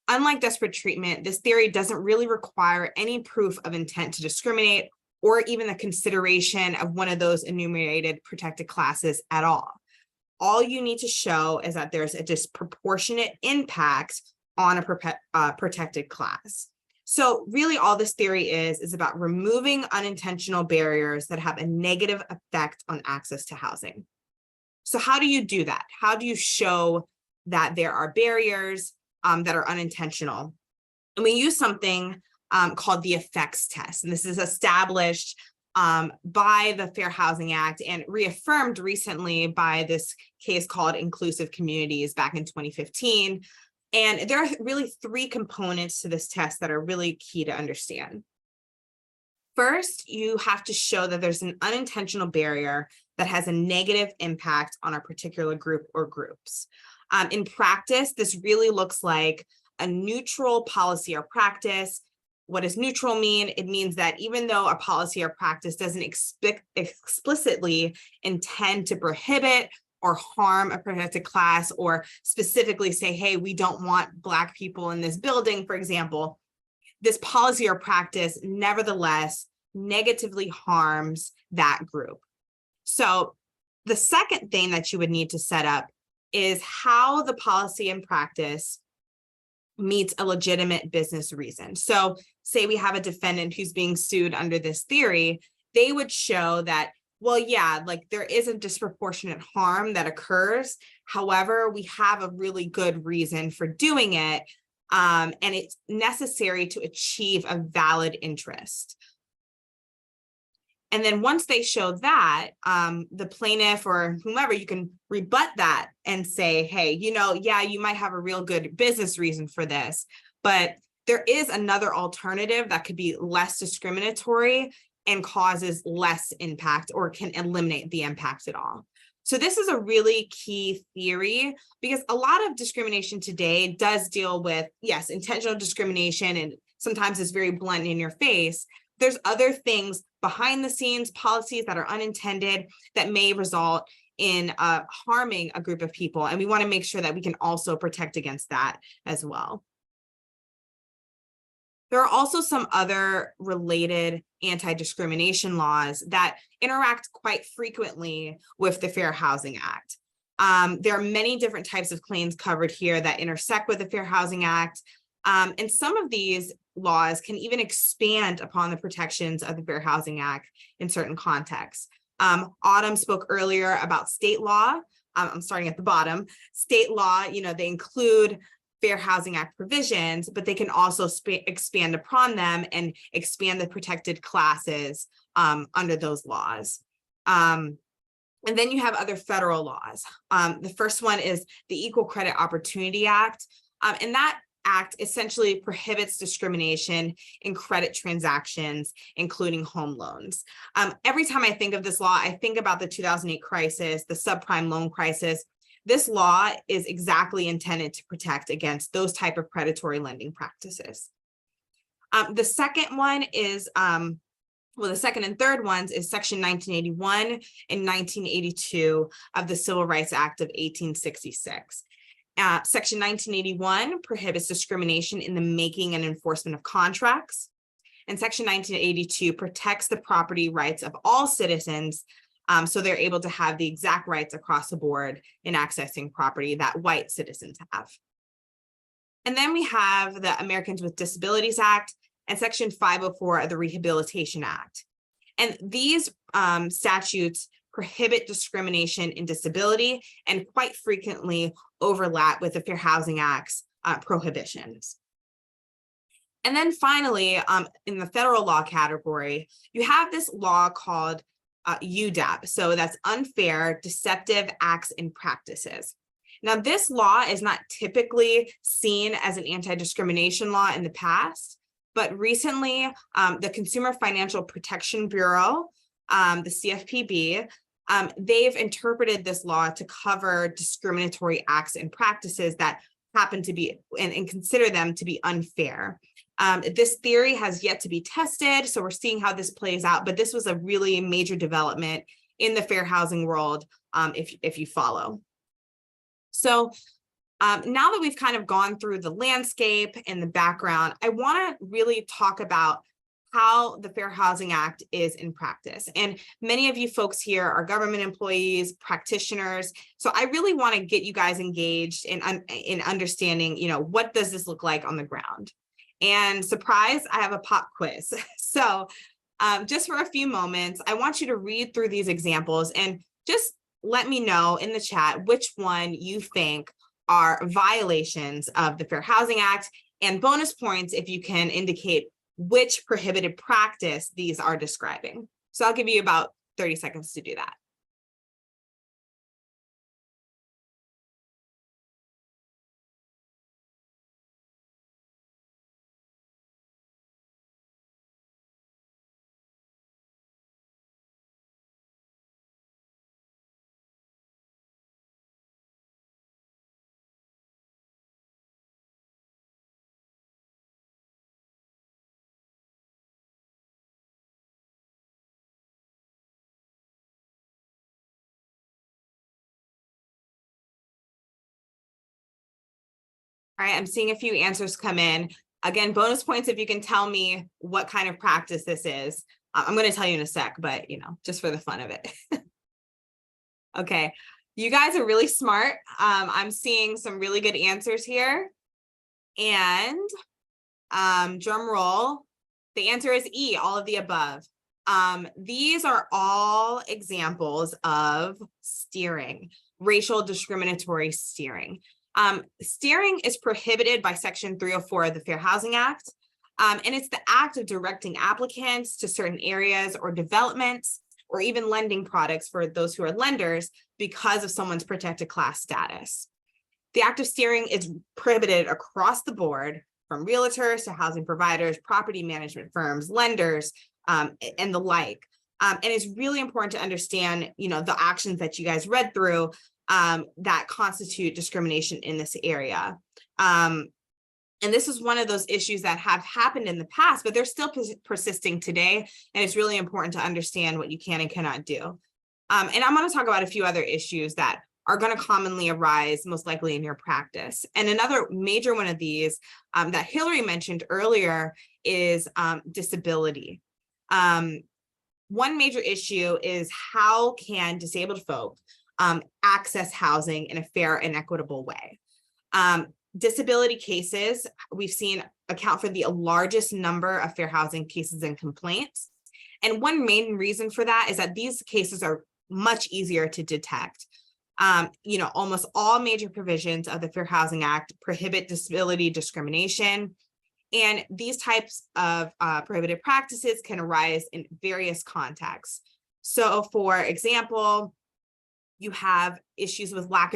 unlike disparate treatment, this theory doesn't really require any proof of intent to discriminate or even the consideration of one of those enumerated protected classes at all. All you need to show is that there's a disproportionate impact on a protected class. So really all this theory is about removing unintentional barriers that have a negative effect on access to housing. So how do you do that? How do you show that there are barriers that are unintentional? And we use something called the effects test. And this is established by the Fair Housing Act and reaffirmed recently by this case called Inclusive Communities back in 2015. And there are really three components to this test that are really key to understand. First, you have to show that there's an unintentional barrier that has a negative impact on a particular group or groups. In practice, this really looks like a neutral policy or practice. What does neutral mean? It means that even though a policy or practice doesn't explicitly intend to prohibit or harm a protected class, or specifically say, hey, we don't want Black people in this building, for example, this policy or practice nevertheless negatively harms that group. So the second thing that you would need to set up is how the policy and practice meets a legitimate business reason. So say we have a defendant who's being sued under this theory, they would show that, well, yeah, like there is a disproportionate harm that occurs. However, we have a really good reason for doing it. And it's necessary to achieve a valid interest. And then once they show that, the plaintiff or whomever, you can rebut that and say, hey, yeah, you might have a real good business reason for this, but there is another alternative that could be less discriminatory and causes less impact or can eliminate the impact at all. So this is a really key theory because a lot of discrimination today does deal with, yes, intentional discrimination, and sometimes it's very blunt in your face. There's other things behind the scenes, policies that are unintended that may result in harming a group of people. And we want to make sure that we can also protect against that as well. There are also some other related anti-discrimination laws that interact quite frequently with the Fair Housing Act. There are many different types of claims covered here that intersect with the Fair Housing Act. And some of these laws can even expand upon the protections of the Fair Housing Act in certain contexts. Autumn spoke earlier about state law. I'm starting at the bottom. State law, they include Fair Housing Act provisions, but they can also expand upon them and expand the protected classes under those laws. And then you have other federal laws. The first one is the Equal Credit Opportunity Act. And that act essentially prohibits discrimination in credit transactions, including home loans. Every time I think of this law, I think about the 2008 crisis, the subprime loan crisis. This law is exactly intended to protect against those type of predatory lending practices. The second one is, the second and third ones is Section 1981 and 1982 of the Civil Rights Act of 1866. Section 1981 prohibits discrimination in the making and enforcement of contracts. And Section 1982 protects the property rights of all citizens, so they're able to have the exact rights across the board in accessing property that white citizens have. And then we have the Americans with Disabilities Act and Section 504 of the Rehabilitation Act. And these statutes prohibit discrimination in disability and quite frequently overlap with the Fair Housing Act's prohibitions. And then finally, in the federal law category, you have this law called UDAP. So that's Unfair, Deceptive Acts and Practices. Now, this law is not typically seen as an anti-discrimination law in the past, but recently, the Consumer Financial Protection Bureau, the CFPB, they've interpreted this law to cover discriminatory acts and practices that happen to be and consider them to be unfair. This theory has yet to be tested, so we're seeing how this plays out, but this was a really major development in the fair housing world, if you follow. So now that we've kind of gone through the landscape and the background, I want to really talk about how the Fair Housing Act is in practice. And many of you folks here are government employees, practitioners. So I really want to get you guys engaged in understanding, what does this look like on the ground? And surprise, I have a pop quiz. So just for a few moments, I want you to read through these examples and just let me know in the chat which one you think are violations of the Fair Housing Act, and bonus points if you can indicate which prohibited practice these are describing. So I'll give you about 30 seconds to do that. All right, I'm seeing a few answers come in. Again, bonus points if you can tell me what kind of practice this is. I'm going to tell you in a sec, but just for the fun of it. Okay, you guys are really smart. I'm seeing some really good answers here. And drum roll, the answer is E, all of the above. These are all examples of steering, racial discriminatory steering. Steering is prohibited by Section 304 of the Fair Housing Act, and it's the act of directing applicants to certain areas or developments or even lending products for those who are lenders because of someone's protected class status. The act of steering is prohibited across the board, from realtors to housing providers, property management firms, lenders, and the like. And it's really important to understand, the actions that you guys read through that constitute discrimination in this area. And this is one of those issues that have happened in the past, but they're still persisting today. And it's really important to understand what you can and cannot do. And I'm going to talk about a few other issues that are going to commonly arise most likely in your practice. And another major one of these that Hillary mentioned earlier is disability. One major issue is how can disabled folk access housing in a fair and equitable way. Disability cases, we've seen account for the largest number of fair housing cases and complaints. And one main reason for that is that these cases are much easier to detect. Almost all major provisions of the Fair Housing Act prohibit disability discrimination. And these types of prohibited practices can arise in various contexts. So for example, you have issues with lack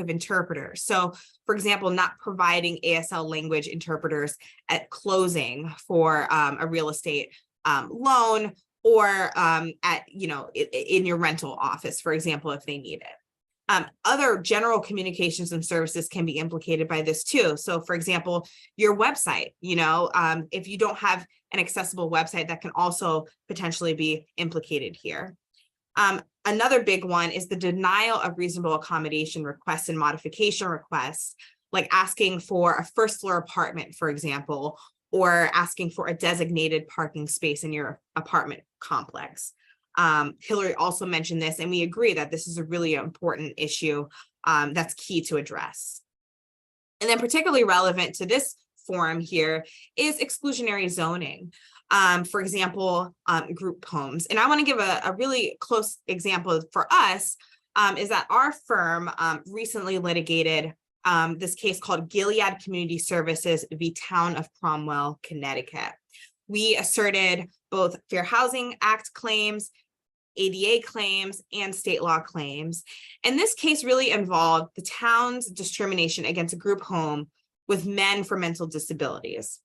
of interpreters. So for example, not providing ASL language interpreters at closing for a real estate loan, or in your rental office, for example, if they need it. Other general communications and services can be implicated by this too. So for example, your website, if you don't have an accessible website, that can also potentially be implicated here. Another big one is the denial of reasonable accommodation requests and modification requests, like asking for a first floor apartment, for example, or asking for a designated parking space in your apartment complex. Hillary also mentioned this, and we agree that this is a really important issue that's key to address. And then particularly relevant to this forum here is exclusionary zoning. For example, group homes. And I want to give a really close example for us is that our firm recently litigated this case called Gilead Community Services v. Town of Cromwell, Connecticut. We asserted both Fair Housing Act claims, ADA claims, and state law claims. And this case really involved the town's discrimination against a group home with men for mental disabilities.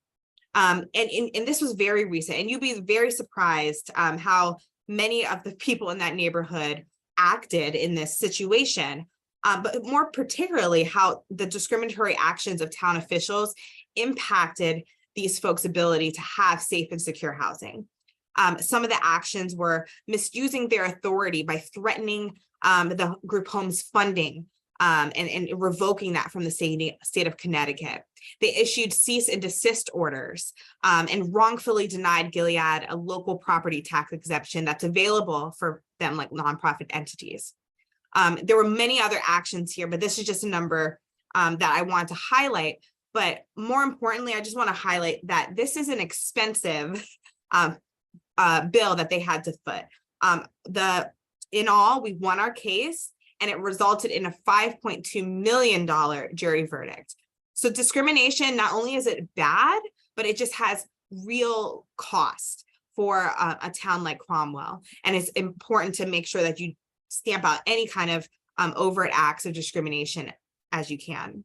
And this was very recent, and you'd be very surprised how many of the people in that neighborhood acted in this situation, but more particularly how the discriminatory actions of town officials impacted these folks' ability to have safe and secure housing. Some of the actions were misusing their authority by threatening the group home's funding and revoking that from the state of Connecticut. They issued cease and desist orders and wrongfully denied Gilead a local property tax exemption that's available for them like nonprofit entities. There were many other actions here, but this is just a number that I want to highlight. But more importantly, I just want to highlight that this is an expensive bill that they had to foot. In all, we won our case, and it resulted in a $5.2 million jury verdict. So discrimination, not only is it bad, but it just has real cost for a town like Cromwell. And it's important to make sure that you stamp out any kind of overt acts of discrimination as you can.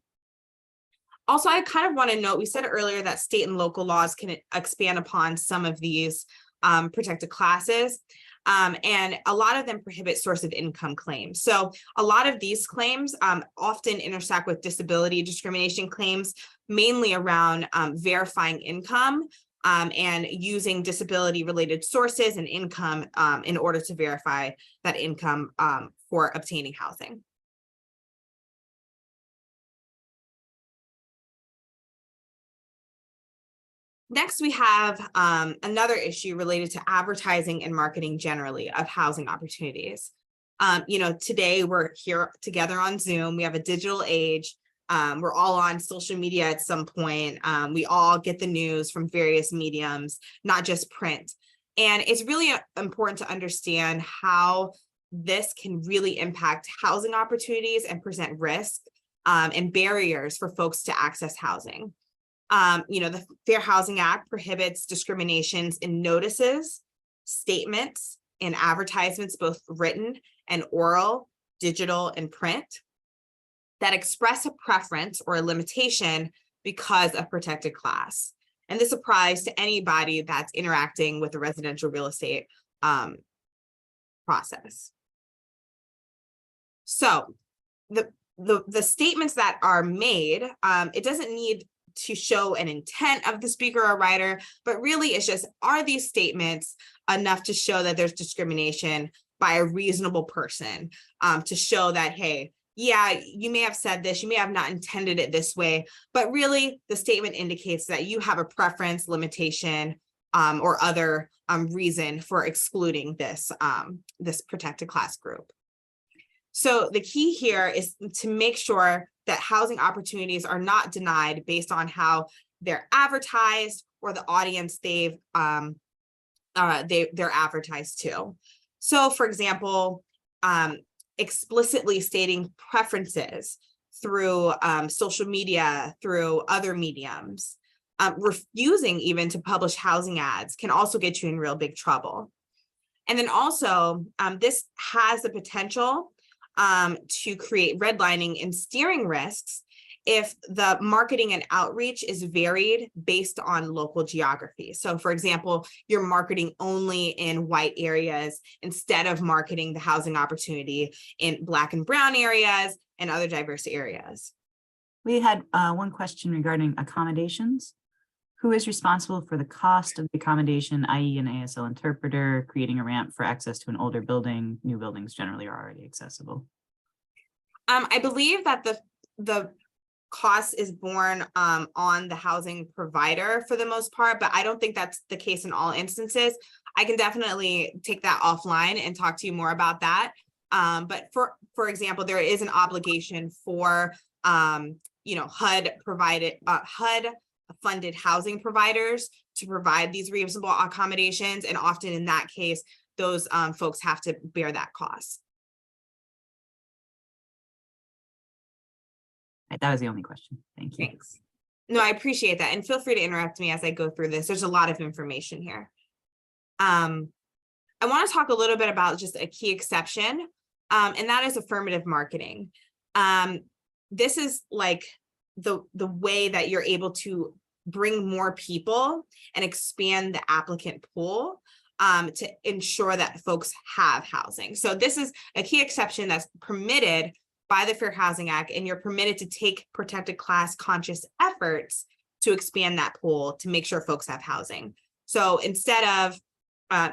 Also, I kind of want to note, we said earlier that state and local laws can expand upon some of these protected classes. And a lot of them prohibit source of income claims. So a lot of these claims often intersect with disability discrimination claims, mainly around verifying income and using disability related sources and income in order to verify that income for obtaining housing. Next, we have another issue related to advertising and marketing generally of housing opportunities. Today we're here together on Zoom. We have a digital age. We're all on social media at some point. We all get the news from various mediums, not just print. And it's really important to understand how this can really impact housing opportunities and present risk and barriers for folks to access housing. The Fair Housing Act prohibits discriminations in notices, statements, and advertisements, both written and oral, digital, and print, that express a preference or a limitation because of protected class. And this applies to anybody that's interacting with the residential real estate process. So the statements that are made, it doesn't need to show an intent of the speaker or writer, but really it's just, are these statements enough to show that there's discrimination by a reasonable person, to show that, hey, yeah, you may have said this, you may have not intended it this way, but really the statement indicates that you have a preference, limitation, or other reason for excluding this, this protected class group. So the key here is to make sure that housing opportunities are not denied based on how they're advertised or the audience they're advertised to. So for example, explicitly stating preferences through social media, through other mediums, refusing even to publish housing ads can also get you in real big trouble. And then also, this has the potential to create redlining and steering risks if the marketing and outreach is varied based on local geography. So for example, you're marketing only in white areas instead of marketing the housing opportunity in Black and brown areas and other diverse areas. We had one question regarding accommodations. Who is responsible for the cost of the accommodation, i.e. an ASL interpreter, creating a ramp for access to an older building? New buildings generally are already accessible. I believe that the cost is borne on the housing provider for the most part, but I don't think that's the case in all instances. I can definitely take that offline and talk to you more about that. But for example, there is an obligation for HUD funded housing providers to provide these reasonable accommodations, and often in that case, those folks have to bear that cost. That was the only question. Thank you. Thanks. No, I appreciate that. And feel free to interrupt me as I go through this. There's a lot of information here. I want to talk a little bit about just a key exception, and that is affirmative marketing. This is like the way that you're able to bring more people and expand the applicant pool to ensure that folks have housing. So this is a key exception that's permitted by the Fair Housing Act, and you're permitted to take protected class conscious efforts to expand that pool to make sure folks have housing. So instead of,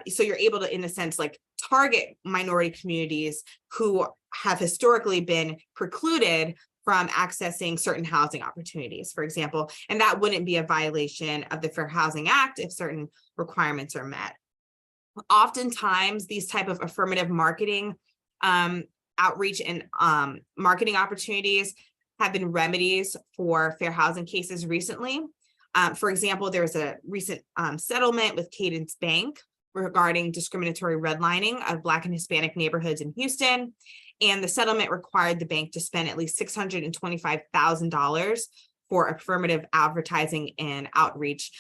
so you're able to, in a sense, like target minority communities who have historically been precluded from accessing certain housing opportunities, for example, and that wouldn't be a violation of the Fair Housing Act if certain requirements are met. Oftentimes, these type of affirmative marketing outreach and marketing opportunities have been remedies for fair housing cases recently. For example, there was a recent settlement with Cadence Bank regarding discriminatory redlining of Black and Hispanic neighborhoods in Houston. And the settlement required the bank to spend at least $625,000 for affirmative advertising and outreach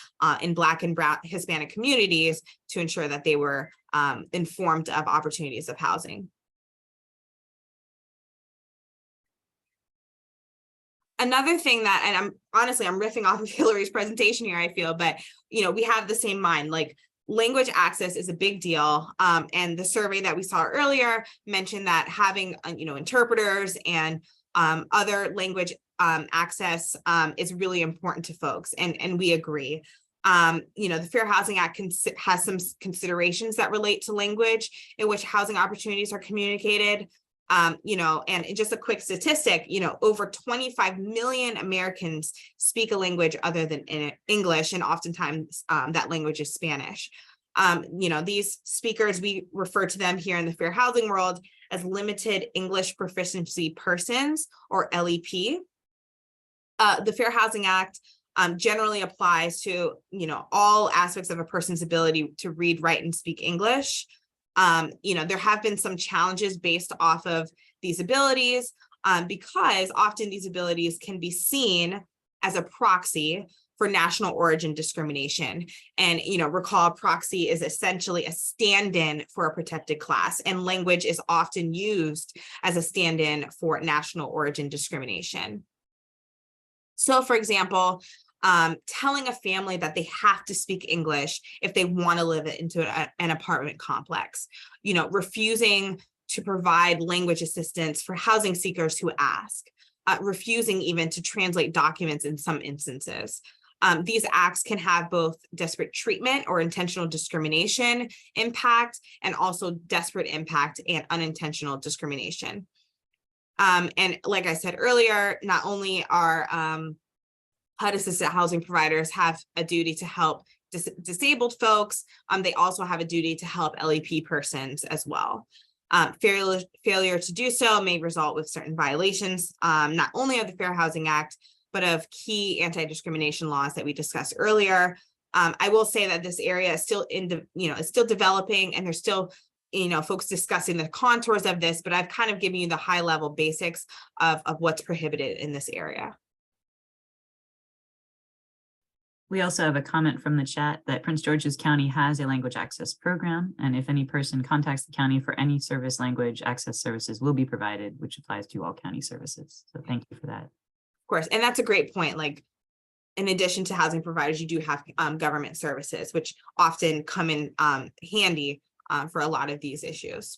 in Black and brown Hispanic communities to ensure that they were informed of opportunities of housing. Another thing that, and I'm riffing off of Hillary's presentation here, I feel, but we have the same mind, like language access is a big deal. And the survey that we saw earlier mentioned that having, interpreters and other language access is really important to folks. And we agree. The Fair Housing Act has some considerations that relate to language in which housing opportunities are communicated. And just a quick statistic, over 25 million Americans speak a language other than English, and oftentimes that language is Spanish. These speakers, we refer to them here in the fair housing world as limited English proficiency persons, or LEP. The Fair Housing Act generally applies to, all aspects of a person's ability to read, write, and speak English. There have been some challenges based off of these abilities because often these abilities can be seen as a proxy for national origin discrimination. And, recall proxy is essentially a stand-in for a protected class, and language is often used as a stand-in for national origin discrimination. So, for example, telling a family that they have to speak English if they want to live into an apartment complex, refusing to provide language assistance for housing seekers who ask, refusing even to translate documents in some instances. These acts can have both disparate treatment or intentional discrimination impact, and also disparate impact and unintentional discrimination. And like I said earlier, not only are HUD-assisted housing providers have a duty to help disabled folks, they also have a duty to help LEP persons as well. Failure to do so may result with certain violations, not only of the Fair Housing Act, but of key anti-discrimination laws that we discussed earlier. I will say that this area is still is still developing, and there's still folks discussing the contours of this, but I've kind of given you the high level basics of what's prohibited in this area. We also have a comment from the chat that Prince George's County has a language access program, and if any person contacts the county for any service, language access services will be provided, which applies to all county services. So thank you for that. Of course, and that's a great point. Like, in addition to housing providers, you do have government services, which often come in handy for a lot of these issues.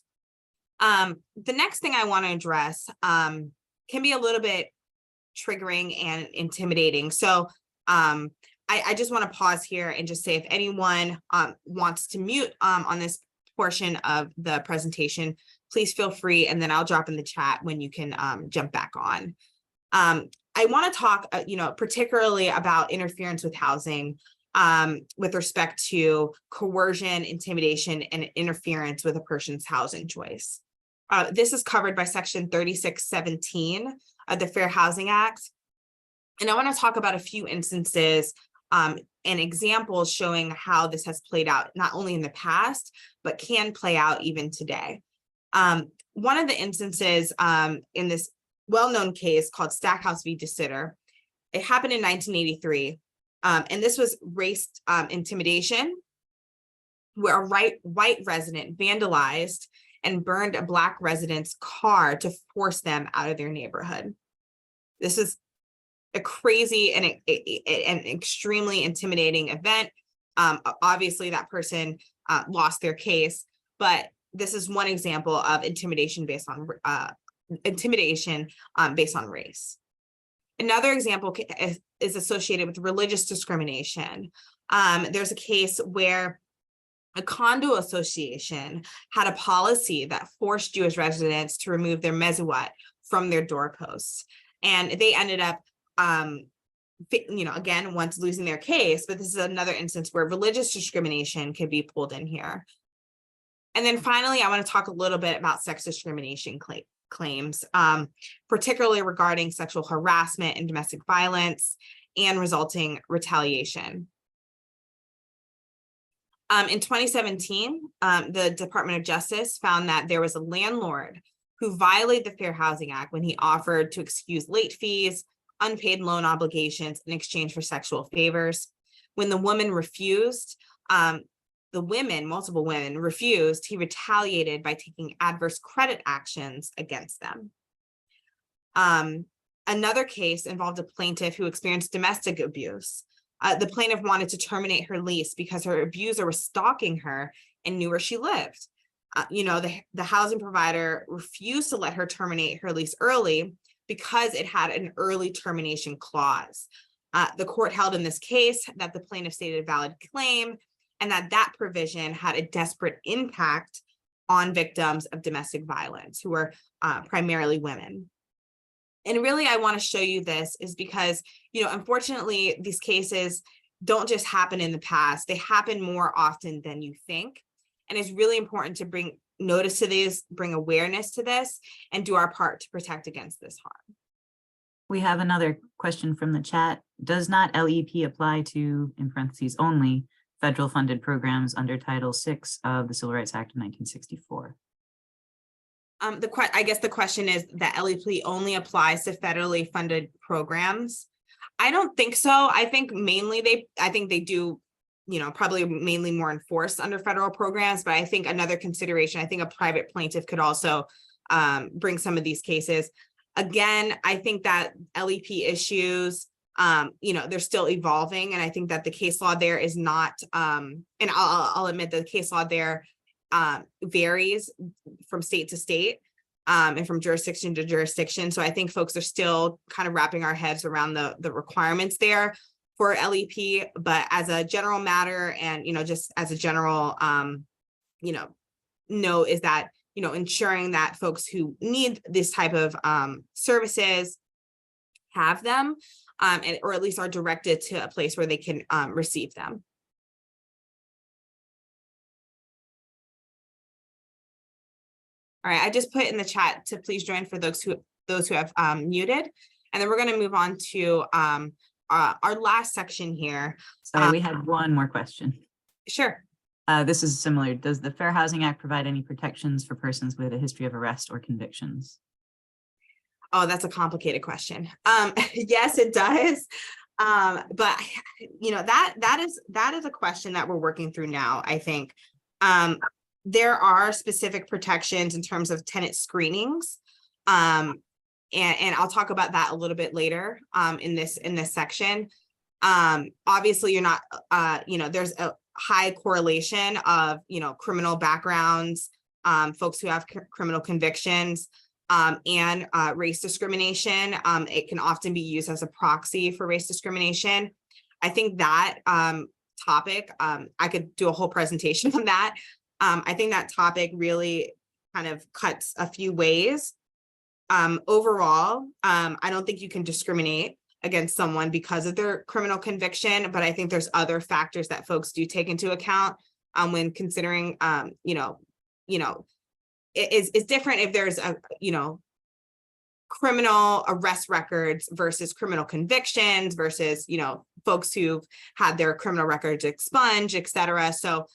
The next thing I want to address can be a little bit triggering and intimidating. So I just want to pause here and just say, if anyone wants to mute on this portion of the presentation, please feel free, and then I'll drop in the chat when you can jump back on. I want to talk, particularly about interference with housing with respect to coercion, intimidation, and interference with a person's housing choice. This is covered by Section 3617 of the Fair Housing Act. And I want to talk about a few instances and examples showing how this has played out, not only in the past, but can play out even today. One of the instances in this well-known case called Stackhouse v. DeSitter, it happened in 1983. And this was race intimidation, where a white resident vandalized and burned a Black resident's car to force them out of their neighborhood. This is a crazy and an extremely intimidating event. Obviously, that person lost their case, but this is one example of intimidation based on race. Another example is associated with religious discrimination. There's a case where a condo association had a policy that forced Jewish residents to remove their mezuzot from their doorposts. And they ended up, again, once losing their case, but this is another instance where religious discrimination could be pulled in here. And then finally, I want to talk a little bit about sex discrimination claims, particularly regarding sexual harassment and domestic violence and resulting retaliation. In 2017, the Department of Justice found that there was a landlord who violated the Fair Housing Act when he offered to excuse late fees, unpaid loan obligations in exchange for sexual favors. When the woman refused, multiple women refused, he retaliated by taking adverse credit actions against them. Another case involved a plaintiff who experienced domestic abuse. The plaintiff wanted to terminate her lease because her abuser was stalking her and knew where she lived. The housing provider refused to let her terminate her lease early because it had an early termination clause. The court held in this case that the plaintiff stated a valid claim and that provision had a desperate impact on victims of domestic violence, who were primarily women. And really, I want to show you this is because, unfortunately, these cases don't just happen in the past. They happen more often than you think. And it's really important to bring notice to these, bring awareness to this, and do our part to protect against this harm. We have another question from the chat. Does not LEP apply to, in parentheses only, federal funded programs under Title VI of the Civil Rights Act of 1964? I guess the question is that LEP only applies to federally funded programs. I don't think so. I think mainly they do, probably mainly more enforced under federal programs, but I think another consideration, I think a private plaintiff could also bring some of these cases. Again, I think that LEP issues they're still evolving. And I think that the case law there is not, and I'll admit the case law there varies from state to state and from jurisdiction to jurisdiction. So I think folks are still kind of wrapping our heads around the requirements there for LEP, but as a general matter and, just as a general, note is that, ensuring that folks who need this type of services have them, or at least are directed to a place where they can receive them. All right, I just put in the chat to please join for those who have muted, and then we're going to move on to our last section here. Sorry, we had one more question. Sure. This is similar. Does the Fair Housing Act provide any protections for persons with a history of arrest or convictions? Oh, that's a complicated question. Yes, it does. But that is a question that we're working through now, I think. There are specific protections in terms of tenant screenings. And I'll talk about that a little bit later in this section. Obviously, you're not, there's a high correlation of, criminal backgrounds, folks who have criminal convictions, and race discrimination. It can often be used as a proxy for race discrimination. I think that topic, I could do a whole presentation on that. I think that topic really kind of cuts a few ways. Overall, I don't think you can discriminate against someone because of their criminal conviction, but I think there's other factors that folks do take into account when considering, it's different if there's a, criminal arrest records versus criminal convictions versus, folks who've had their criminal records expunged, et cetera. So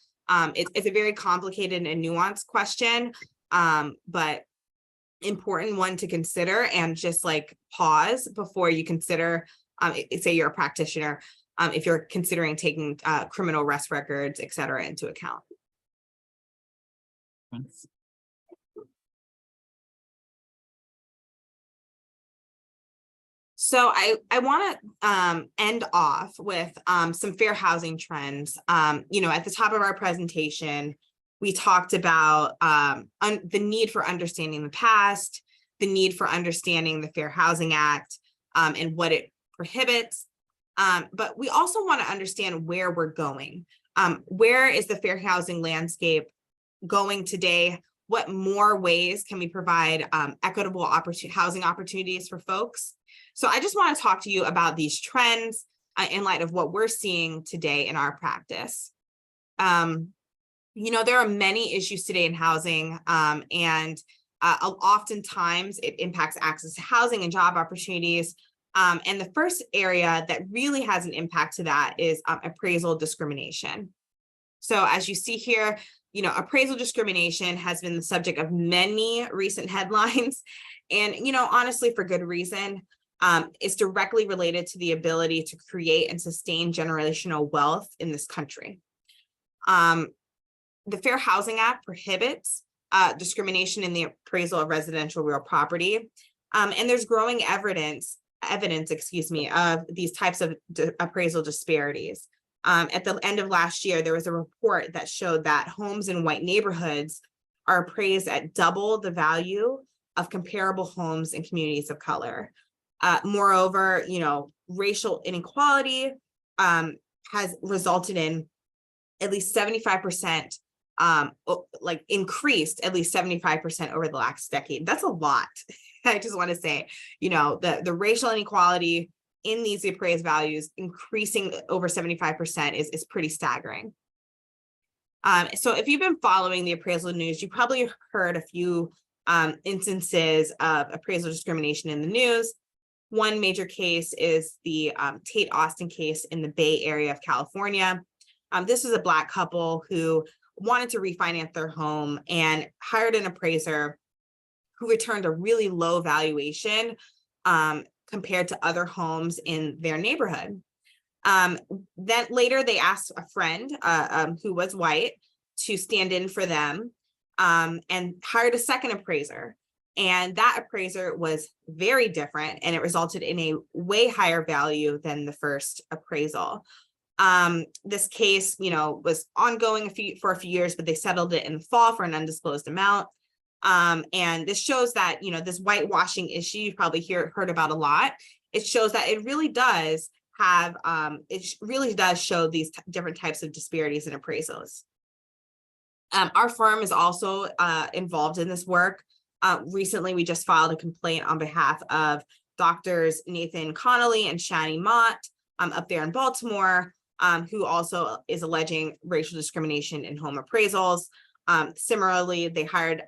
it's a very complicated and nuanced question, but important one to consider, and just like pause before you consider, say you're a practitioner, if you're considering taking criminal arrest records, et cetera, into account. Thanks. So I want to end off with some fair housing trends. At the top of our presentation, we talked about the need for understanding the past, the need for understanding the Fair Housing Act and what it prohibits. But we also want to understand where we're going. Where is the fair housing landscape going today? What more ways can we provide equitable housing opportunities for folks? So I just want to talk to you about these trends in light of what we're seeing today in our practice. There are many issues today in housing, and oftentimes it impacts access to housing and job opportunities. And the first area that really has an impact to that is appraisal discrimination. So as you see here, appraisal discrimination has been the subject of many recent headlines, and, honestly, for good reason. It's directly related to the ability to create and sustain generational wealth in this country. The Fair Housing Act prohibits discrimination in the appraisal of residential real property. And there's growing evidence, of these types of appraisal disparities. At the end of last year, there was a report that showed that homes in white neighborhoods are appraised at double the value of comparable homes in communities of color. Moreover, racial inequality has resulted in at least 75%, increased at least 75% over the last decade. That's a lot. I just want to say, the racial inequality in these appraised values increasing over 75% is pretty staggering. So if you've been following the appraisal news, you probably heard a few instances of appraisal discrimination in the news. One major case is the Tate Austin case in the Bay Area of California. This is a Black couple who wanted to refinance their home and hired an appraiser who returned a really low valuation compared to other homes in their neighborhood. Then later they asked a friend who was white to stand in for them and hired a second appraiser. And that appraiser was very different, and it resulted in a way higher value than the first appraisal. This case, was ongoing for a few years, but they settled it in the fall for an undisclosed amount. And this shows that, this whitewashing issue you've probably heard about a lot. It shows that it really does have, show these different types of disparities in appraisals. Our firm is also involved in this work. Recently, we just filed a complaint on behalf of doctors Nathan Connolly and Shani Mott up there in Baltimore, who also is alleging racial discrimination in home appraisals. Similarly, they hired,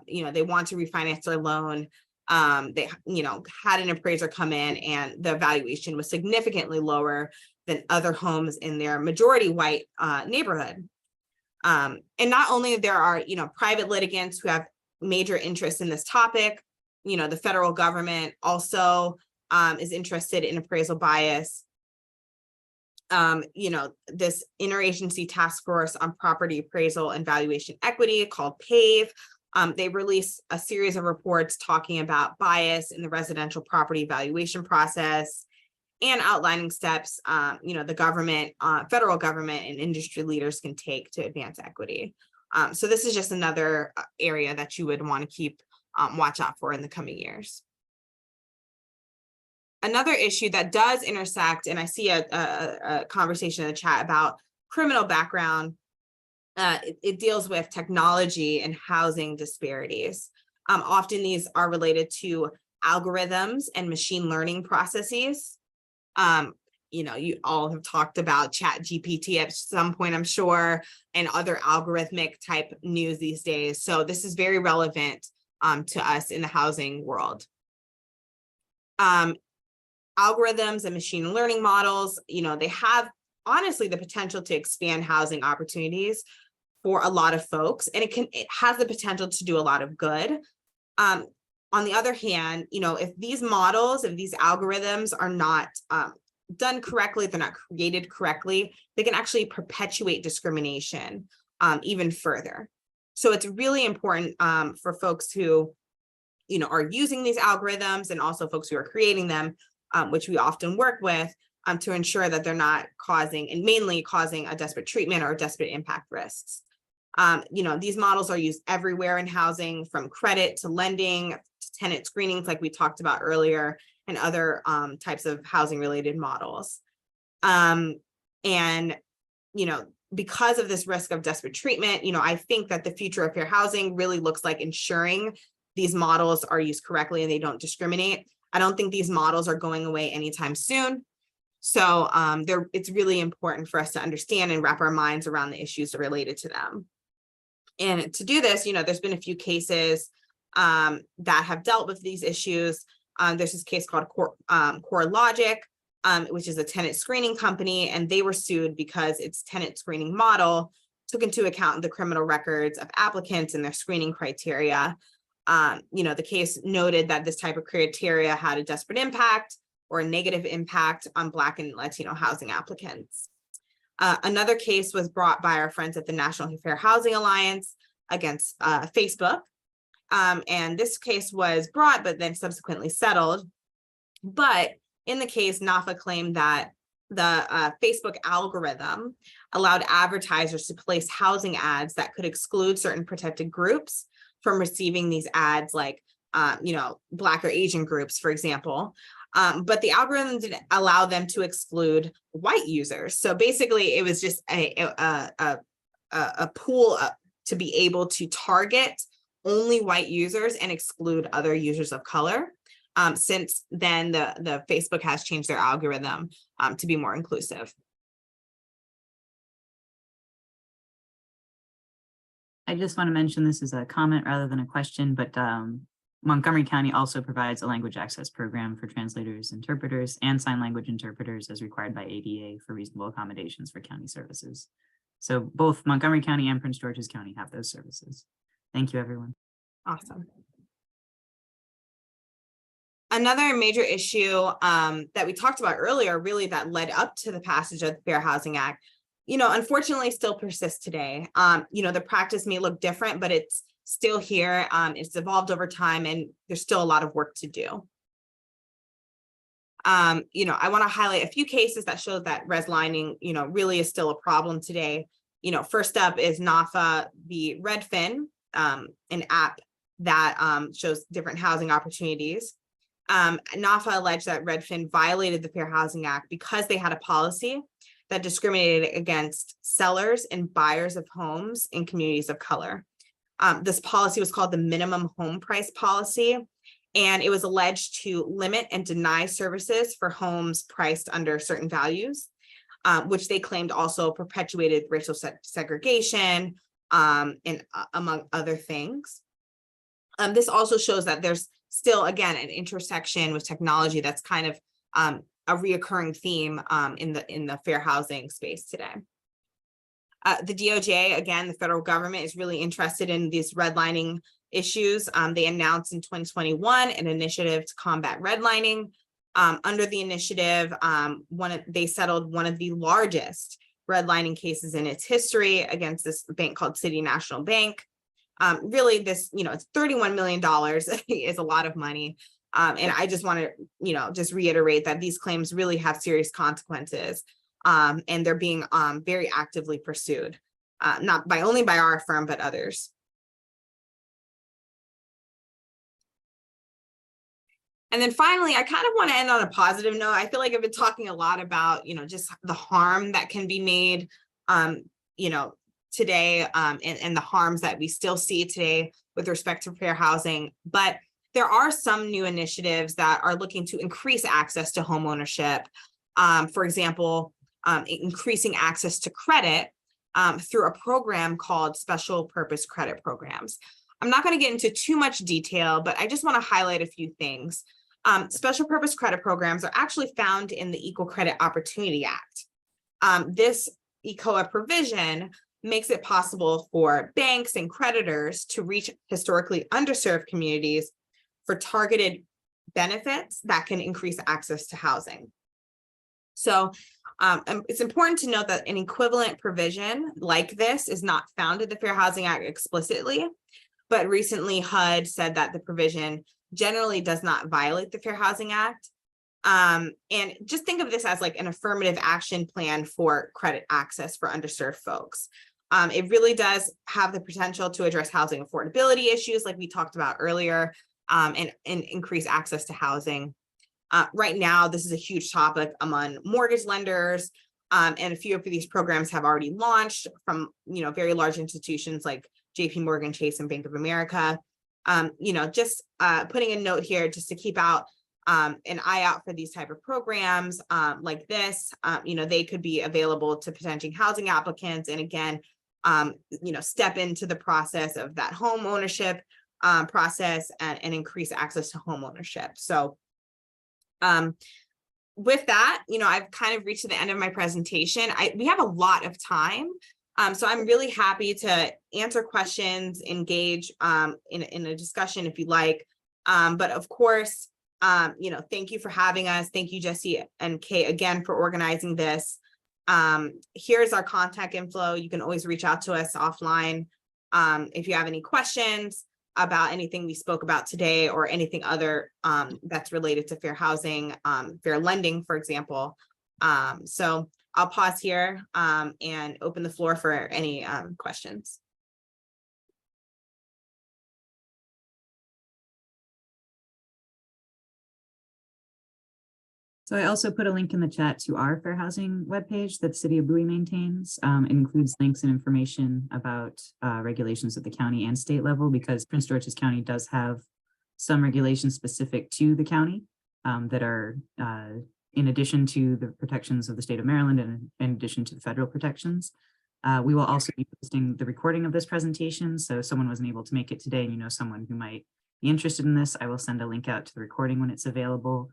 they want to refinance their loan. They, had an appraiser come in, and the valuation was significantly lower than other homes in their majority white neighborhood. And not only there are, private litigants who have major interest in this topic, the federal government also is interested in appraisal bias. This interagency task force on property appraisal and valuation equity called PAVE, they released a series of reports talking about bias in the residential property valuation process and outlining steps, the government, federal government and industry leaders can take to advance equity. So this is just another area that you would want to keep watch out for in the coming years. Another issue that does intersect, and I see a conversation in the chat about criminal background, it deals with technology and housing disparities. Often these are related to algorithms and machine learning processes. You all have talked about ChatGPT at some point, I'm sure, and other algorithmic type news these days. So this is very relevant to us in the housing world. Algorithms and machine learning models, they have honestly the potential to expand housing opportunities for a lot of folks, and it has the potential to do a lot of good. On the other hand, if these models, if these algorithms are not done correctly, if they're not created correctly, they can actually perpetuate discrimination even further. So it's really important for folks who, are using these algorithms, and also folks who are creating them, which we often work with, to ensure that they're not mainly causing a desperate treatment or desperate impact risks. These models are used everywhere in housing, from credit to lending to tenant screenings, like we talked about earlier, and other types of housing related models. Because of this risk of desperate treatment, I think that the future of fair housing really looks like ensuring these models are used correctly and they don't discriminate. I don't think these models are going away anytime soon. So it's really important for us to understand and wrap our minds around the issues related to them. And to do this, there's been a few cases that have dealt with these issues. There's this case called CoreLogic, which is a tenant screening company, and they were sued because its tenant screening model took into account the criminal records of applicants and their screening criteria. The case noted that this type of criteria had a desperate impact or a negative impact on Black and Latino housing applicants. Another case was brought by our friends at the National Fair Housing Alliance against Facebook. And this case was brought, but then subsequently settled. But in the case, NAFA claimed that the Facebook algorithm allowed advertisers to place housing ads that could exclude certain protected groups from receiving these ads, like, Black or Asian groups, for example. But the algorithm didn't allow them to exclude white users. So basically, it was just a pool to be able to target only white users and exclude other users of color. Since then, the Facebook has changed their algorithm to be more inclusive. I just want to mention this is a comment rather than a question, but Montgomery County also provides a language access program for translators, interpreters, and sign language interpreters as required by ADA for reasonable accommodations for county services. So both Montgomery County and Prince George's County have those services. Thank you, everyone. Awesome. Another major issue that we talked about earlier, really that led up to the passage of the Fair Housing Act, unfortunately still persists today. The practice may look different, but it's still here. It's evolved over time, and there's still a lot of work to do. You know, I want to highlight a few cases that show that redlining, you know, really is still a problem today. You know, first up is NAFA v. Redfin, an app that shows different housing opportunities. NAFA alleged that Redfin violated the Fair Housing Act because they had a policy that discriminated against sellers and buyers of homes in communities of color. This policy was called the minimum home price policy, and it was alleged to limit and deny services for homes priced under certain values, which they claimed also perpetuated racial segregation, and among other things. This also shows that there's still, again, an intersection with technology that's kind of a reoccurring theme in the fair housing space today. The DOJ, again, the federal government, is really interested in these redlining issues. They announced in 2021 an initiative to combat redlining. Under the initiative, they settled one of the largest redlining cases in its history against this bank called City National Bank. Really, this, you know, it's $31 million is a lot of money. And I just want to, you know, just reiterate that these claims really have serious consequences, and they're being very actively pursued, not only by our firm, but others. And then finally, I kind of want to end on a positive note. I feel like I've been talking a lot about, you know, just the harm that can be made, you know, today, and the harms that we still see today with respect to fair housing. But there are some new initiatives that are looking to increase access to home ownership. For example, increasing access to credit through a program called Special Purpose Credit Programs. I'm not going to get into too much detail, but I just want to highlight a few things. Special Purpose Credit Programs are actually found in the Equal Credit Opportunity Act. This ECOA provision makes it possible for banks and creditors to reach historically underserved communities for targeted benefits that can increase access to housing. So it's important to note that an equivalent provision like this is not found in the Fair Housing Act explicitly, but recently HUD said that the provision generally does not violate the Fair Housing Act. And just think of this as like an affirmative action plan for credit access for underserved folks. It really does have the potential to address housing affordability issues like we talked about earlier, and increase access to housing. Right now, this is a huge topic among mortgage lenders, and a few of these programs have already launched from, you know, very large institutions like JP Morgan Chase and Bank of America. You know, just putting a note here just to keep out an eye out for these type of programs like this. You know, they could be available to potential housing applicants, and again, you know, step into the process of that home ownership process and increase access to home ownership. So with that, you know, I've kind of reached to the end of my presentation. We have a lot of time. So I'm really happy to answer questions, engage in a discussion if you like. But of course, you know, thank you for having us. Thank you, Jesse and Kay, again, for organizing this. Here's our contact info. You can always reach out to us offline if you have any questions about anything we spoke about today or anything other that's related to fair housing, fair lending, for example. So I'll pause here and open the floor for any questions. So I also put a link in the chat to our fair housing webpage that the City of Bowie maintains. It includes links and information about regulations at the county and state level, because Prince George's County does have some regulations specific to the county that are in addition to the protections of the state of Maryland and in addition to the federal protections. We will also be posting the recording of this presentation. So if someone wasn't able to make it today and you know someone who might be interested in this, I will send a link out to the recording when it's available.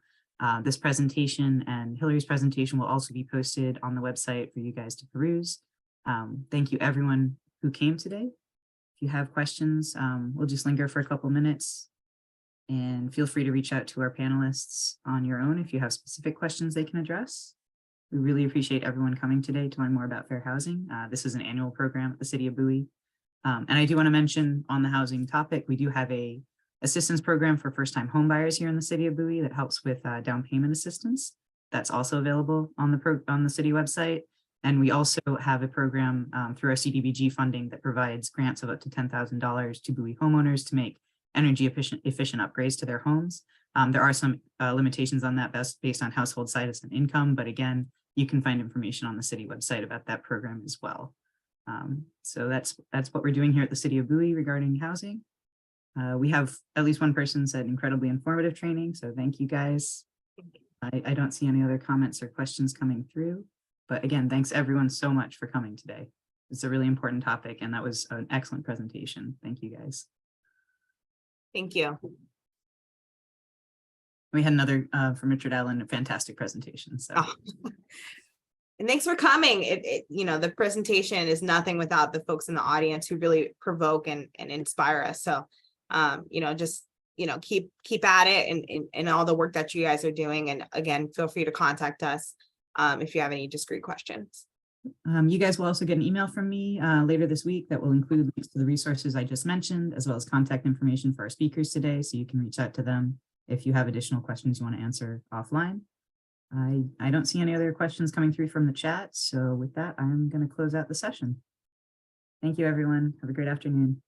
This presentation and Hillary's presentation will also be posted on the website for you guys to peruse. Thank you everyone who came today. If you have questions, we'll just linger for a couple minutes and feel free to reach out to our panelists on your own if you have specific questions they can address. We really appreciate everyone coming today to learn more about fair housing. This is an annual program at the City of Bowie. And I do want to mention on the housing topic, we do have a assistance program for first-time home buyers here in the city of Bowie that helps with down payment assistance. That's also available on the city website. And we also have a program through our CDBG funding that provides grants of up to $10,000 to Bowie homeowners to make energy efficient upgrades to their homes. There are some limitations on that based on household size and income, but again, you can find information on the city website about that program as well. So that's what we're doing here at the city of Bowie regarding housing. We have at least one person said incredibly informative training, so thank you guys. I don't see any other comments or questions coming through, but again, thanks everyone so much for coming today. It's a really important topic and that was an excellent presentation. Thank you guys. Thank you. We had another from Richard Allen, a fantastic presentation. So. Oh. And thanks for coming. The presentation is nothing without the folks in the audience who really provoke and inspire us. So, keep at it and all the work that you guys are doing. And again, feel free to contact us if you have any discrete questions. You guys will also get an email from me later this week that will include links to the resources I just mentioned, as well as contact information for our speakers today. So you can reach out to them if you have additional questions you want to answer offline. I don't see any other questions coming through from the chat. So with that, I'm going to close out the session. Thank you, everyone. Have a great afternoon.